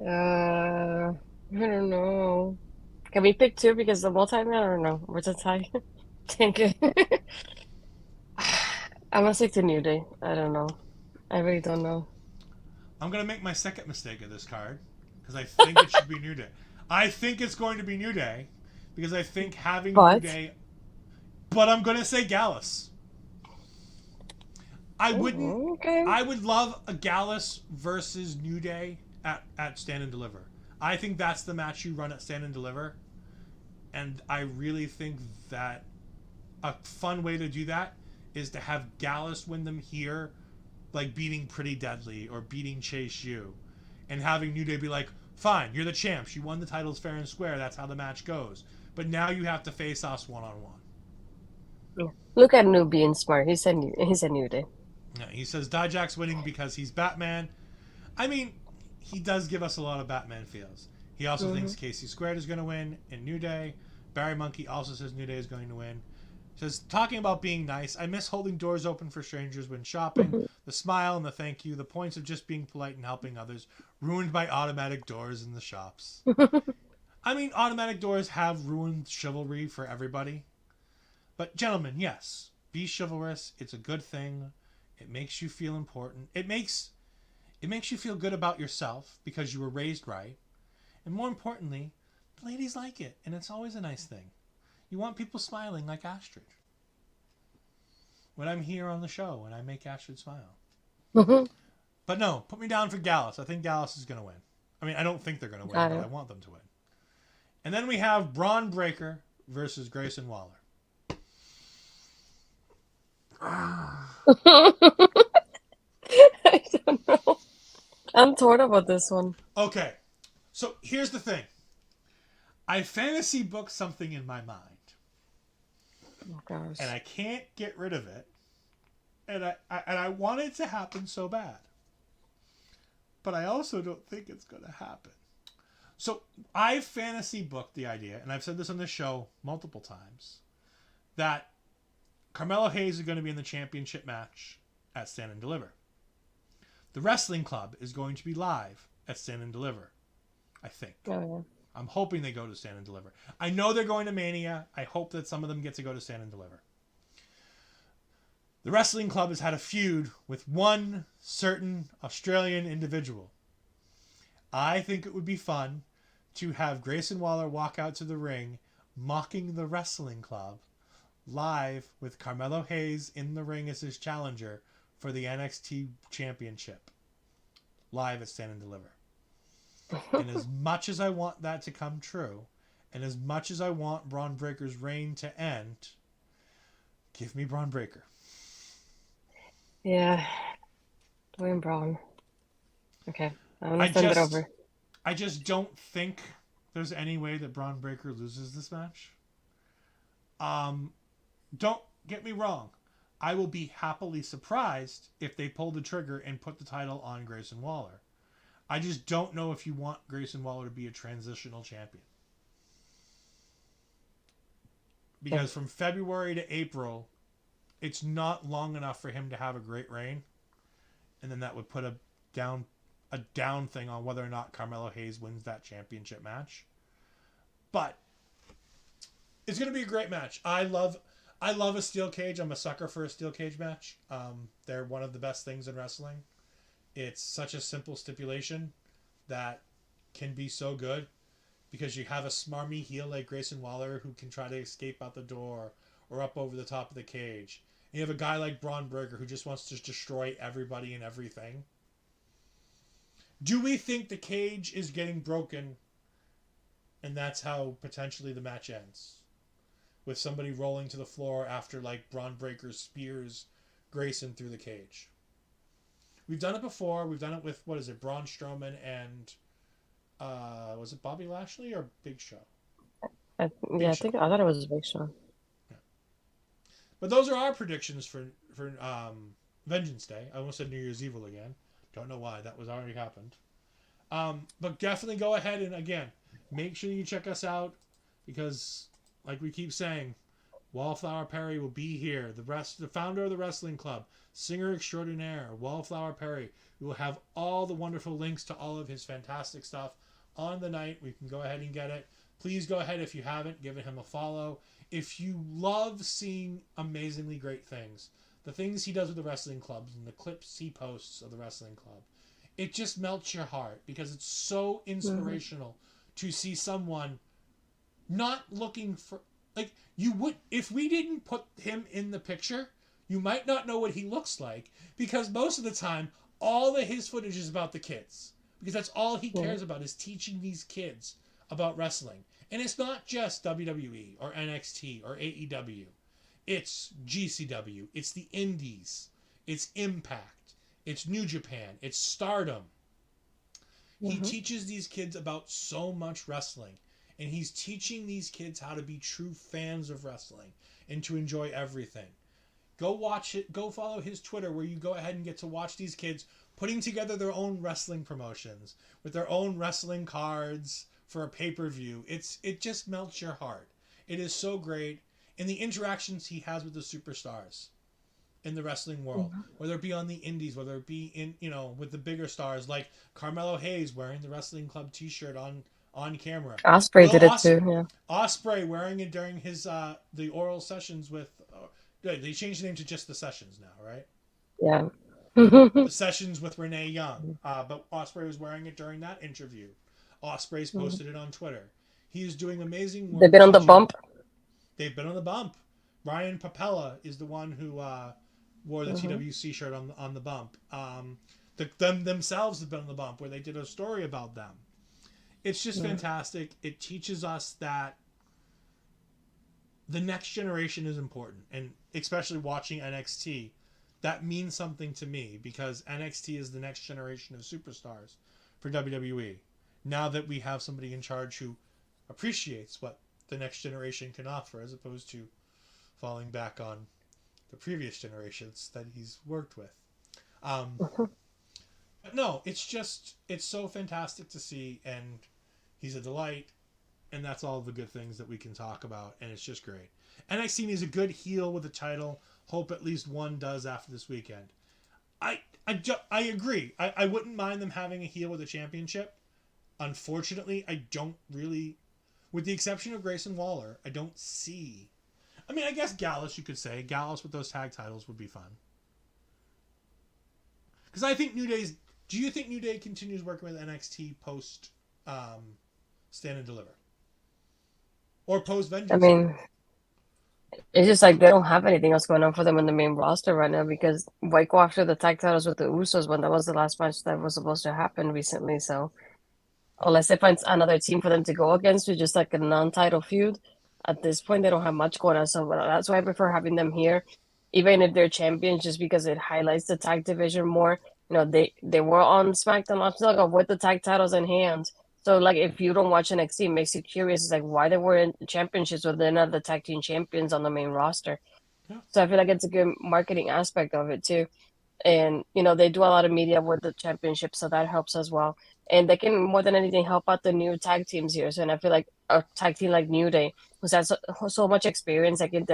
I don't know. Can we pick two because the multi-man? I don't know. What's a tie? Thank you. I'm gonna stick to New Day. I don't know. I really don't know. I'm going to make my second mistake of this card because I think it should be New Day. I think it's going to be New Day because I think having New But Day. But I'm going to say Gallus. I wouldn't. okay. I would love a Gallus versus New Day at Stand and Deliver. I think that's the match you run at Stand and Deliver. And I really think that a fun way to do that is to have Gallus win them here, like beating Pretty Deadly or beating Chase U. And having New Day be like, fine, you're the champs. You won the titles fair and square. That's how the match goes. But now you have to face us one-on-one. Yeah. Look at New being smart. He said New Day. Yeah, he says Dijak's winning because he's Batman. I mean, he does give us a lot of Batman feels. He also thinks Casey Squared is going to win in New Day. Barry Monkey also says New Day is going to win. Says, talking about being nice, I miss holding doors open for strangers when shopping. The smile and the thank you, the points of just being polite and helping others, ruined by automatic doors in the shops. I mean, automatic doors have ruined chivalry for everybody. But gentlemen, yes, be chivalrous. It's a good thing. It makes you feel important. It makes you feel good about yourself because you were raised right. And more importantly, the ladies like it, and it's always a nice thing. You want people smiling like Astrid. When I'm here on the show and I make Astrid smile. But no, put me down for Gallus. I think Gallus is going to win. I mean, I don't think they're going to win, but I want them to win. And then we have Braun Breaker versus Grayson Waller. I don't know. I'm torn about this one. Okay, so here's the thing. I fantasy booked something in my mind. Oh gosh. And I can't get rid of it. And I want it to happen so bad. But I also don't think it's going to happen. So I fantasy booked the idea, and I've said this on the show multiple times, that Carmelo Hayes is going to be in the championship match at Stand and Deliver. The Wrestling Club is going to be live at Stand and Deliver, I think. Oh, yeah. I'm hoping they go to Stand and Deliver. I know they're going to Mania. I hope that some of them get to go to Stand and Deliver. The Wrestling Club has had a feud with one certain Australian individual. I think it would be fun to have Grayson Waller walk out to the ring mocking the Wrestling Club live with Carmelo Hayes in the ring as his challenger for the NXT Championship live at Stand and Deliver. And as much as I want that to come true, and as much as I want Braun Breaker's reign to end, give me Braun Breaker. Yeah. Dwayne Braun. Okay. I'm going to send it over. I just don't think there's any way that Braun Breaker loses this match. Don't get me wrong. I will be happily surprised if they pull the trigger and put the title on Grayson Waller. I just don't know if you want Grayson Waller to be a transitional champion. Because from February to April, it's not long enough for him to have a great reign. And then that would put a down thing on whether or not Carmelo Hayes wins that championship match. But it's going to be a great match. I love a steel cage. I'm a sucker for a steel cage match. They're one of the best things in wrestling. It's such a simple stipulation that can be so good because you have a smarmy heel like Grayson Waller who can try to escape out the door or up over the top of the cage. And you have a guy like Braun Breaker who just wants to destroy everybody and everything. Do we think the cage is getting broken, and that's how potentially the match ends, with somebody rolling to the floor after like Braun Breaker spears Grayson through the cage? We've done it before. We've done it with, what is it, Braun Strowman and was it Bobby Lashley or Big Show? Yeah, Big I Show. think I thought it was a big show. Yeah. But those are our predictions for Vengeance Day. I almost said New Year's Evil again. Don't know why. That was already happened. But definitely go ahead and, again, make sure you check us out, because, like we keep saying, Wallflower Perry will be here. The founder of the wrestling club, singer extraordinaire, Wallflower Perry. We will have all the wonderful links to all of his fantastic stuff on the night. We can go ahead and get it. Please go ahead, if you haven't, give him a follow. If you love seeing amazingly great things, the things he does with the wrestling clubs and the clips he posts of the wrestling club, it just melts your heart, because it's so Mm-hmm. inspirational to see someone not looking for, like, you would, if we didn't put him in the picture, you might not know what he looks like, because most of the time all of his footage is about the kids, because that's all he Yeah. cares about, is teaching these kids about wrestling. And it's not just WWE or NXT or AEW. It's GCW, it's the indies, it's Impact, it's New Japan, it's Stardom. He Mm-hmm. teaches these kids about so much wrestling, and he's teaching these kids how to be true fans of wrestling and to enjoy everything. Go watch it. Go follow his Twitter, where you go ahead and get to watch these kids putting together their own wrestling promotions with their own wrestling cards for a pay-per-view. It just melts your heart. It is so great, and the interactions he has with the superstars in the wrestling world, Mm-hmm. whether it be on the indies, whether it be in, with the bigger stars like Carmelo Hayes wearing the wrestling club T-shirt on camera, Osprey Will did it too. Yeah. Osprey wearing it during his the oral sessions with. Good, they changed the name to just the sessions now, right? Yeah. The sessions with Renee Young, but Osprey was wearing it during that interview. Osprey's posted it on Twitter. He is doing amazing They've work been on the teaching. bump. They've been on the bump. Ryan Papella is the one who wore the Mm-hmm. TWC shirt on the bump. Them themselves have been on the bump, where they did a story about them. It's just Yeah. fantastic. It teaches us that the next generation is important, and especially watching NXT, that means something to me, because NXT is the next generation of superstars for WWE. Now that we have somebody in charge who appreciates what the next generation can offer, as opposed to falling back on the previous generations that he's worked with. Um, but no, it's so fantastic to see, and he's a delight, and that's all the good things that we can talk about, and it's just great. NXT needs a good heel with a title. Hope at least one does after this weekend. I agree. I wouldn't mind them having a heel with a championship. Unfortunately, I don't really, with the exception of Grayson Waller, I don't see. I mean, I guess Gallus, you could say Gallus with those tag titles would be fun. Because I think New Day's. Do you think New Day continues working with NXT post Stand and Deliver, or post I Vengeance Day? mean, it's just like they don't have anything else going on for them in the main roster right now, because why go after the tag titles with the Usos when that was the last match that was supposed to happen recently? So unless they find another team for them to go against with just like a non-title feud, at this point they don't have much going on. So that's why I prefer having them here, even if they're champions, just because it highlights the tag division more. They were on SmackDown last night with the tag titles in hand. So like if you don't watch NXT, it makes you curious. It's like why they were in championships but they're not the tag team champions on the main roster. Yeah. So I feel like it's a good marketing aspect of it too. And they do a lot of media with the championship, so that helps as well. And they can more than anything help out the new tag teams here. So, and I feel like a tag team like New Day, who's has so much experience, they can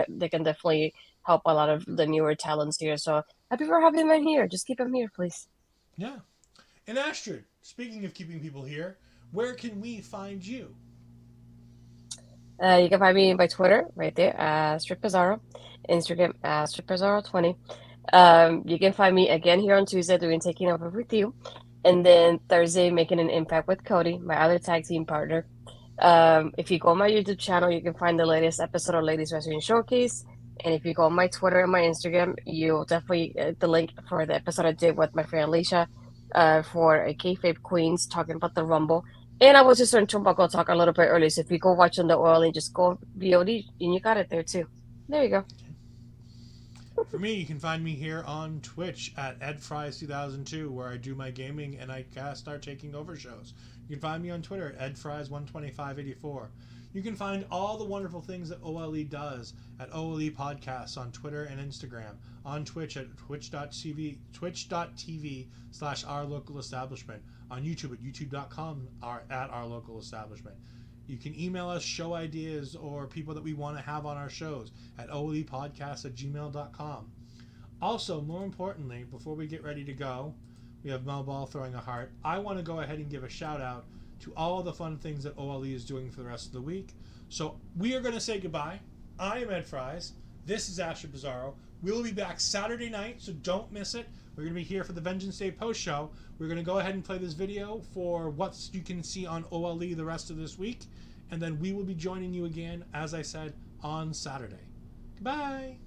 definitely help a lot of the newer talents here. So I prefer having them in here. Just keep them here, please. Yeah. And Astrid, speaking of keeping people here, where can we find you? You can find me by Twitter right there, Astrid Pizarro, Instagram Astrid Pizarro 20. You can find me again here on Tuesday doing Taking Over with you, and then Thursday making an impact with Cody, my other tag team partner. If you go on my YouTube channel, you can find the latest episode of Ladies Wrestling Showcase. And if you go on my Twitter and my Instagram, you'll definitely the link for the episode I did with my friend Alicia. for a Kayfabe Queens talking about the Rumble. And I was just on Chumbako talk a little bit earlier. So if you go watch on the oil and just go VOD, and you got it there too. There you go. For me, you can find me here on Twitch at EdFries2002, where I do my gaming and I start taking over shows. You can find me on Twitter at EdFries12584. You can find all the wonderful things that OLE does at OLE Podcasts on Twitter and Instagram, on Twitch at twitch.tv/ our local establishment, on YouTube at youtube.com at our local establishment. You can email us show ideas or people that we want to have on our shows at olepodcast@gmail.com. Also, more importantly, before we get ready to go, we have Mel Ball throwing a heart. I want to go ahead and give a shout out to all the fun things that OLE is doing for the rest of the week. So we are going to say goodbye. I am Ed Fries. This is Astrid Pizarro. We will be back Saturday night, so don't miss it. We're going to be here for the Vengeance Day post show. We're going to go ahead and play this video for what you can see on OLE the rest of this week. And then we will be joining you again, as I said, on Saturday. Goodbye.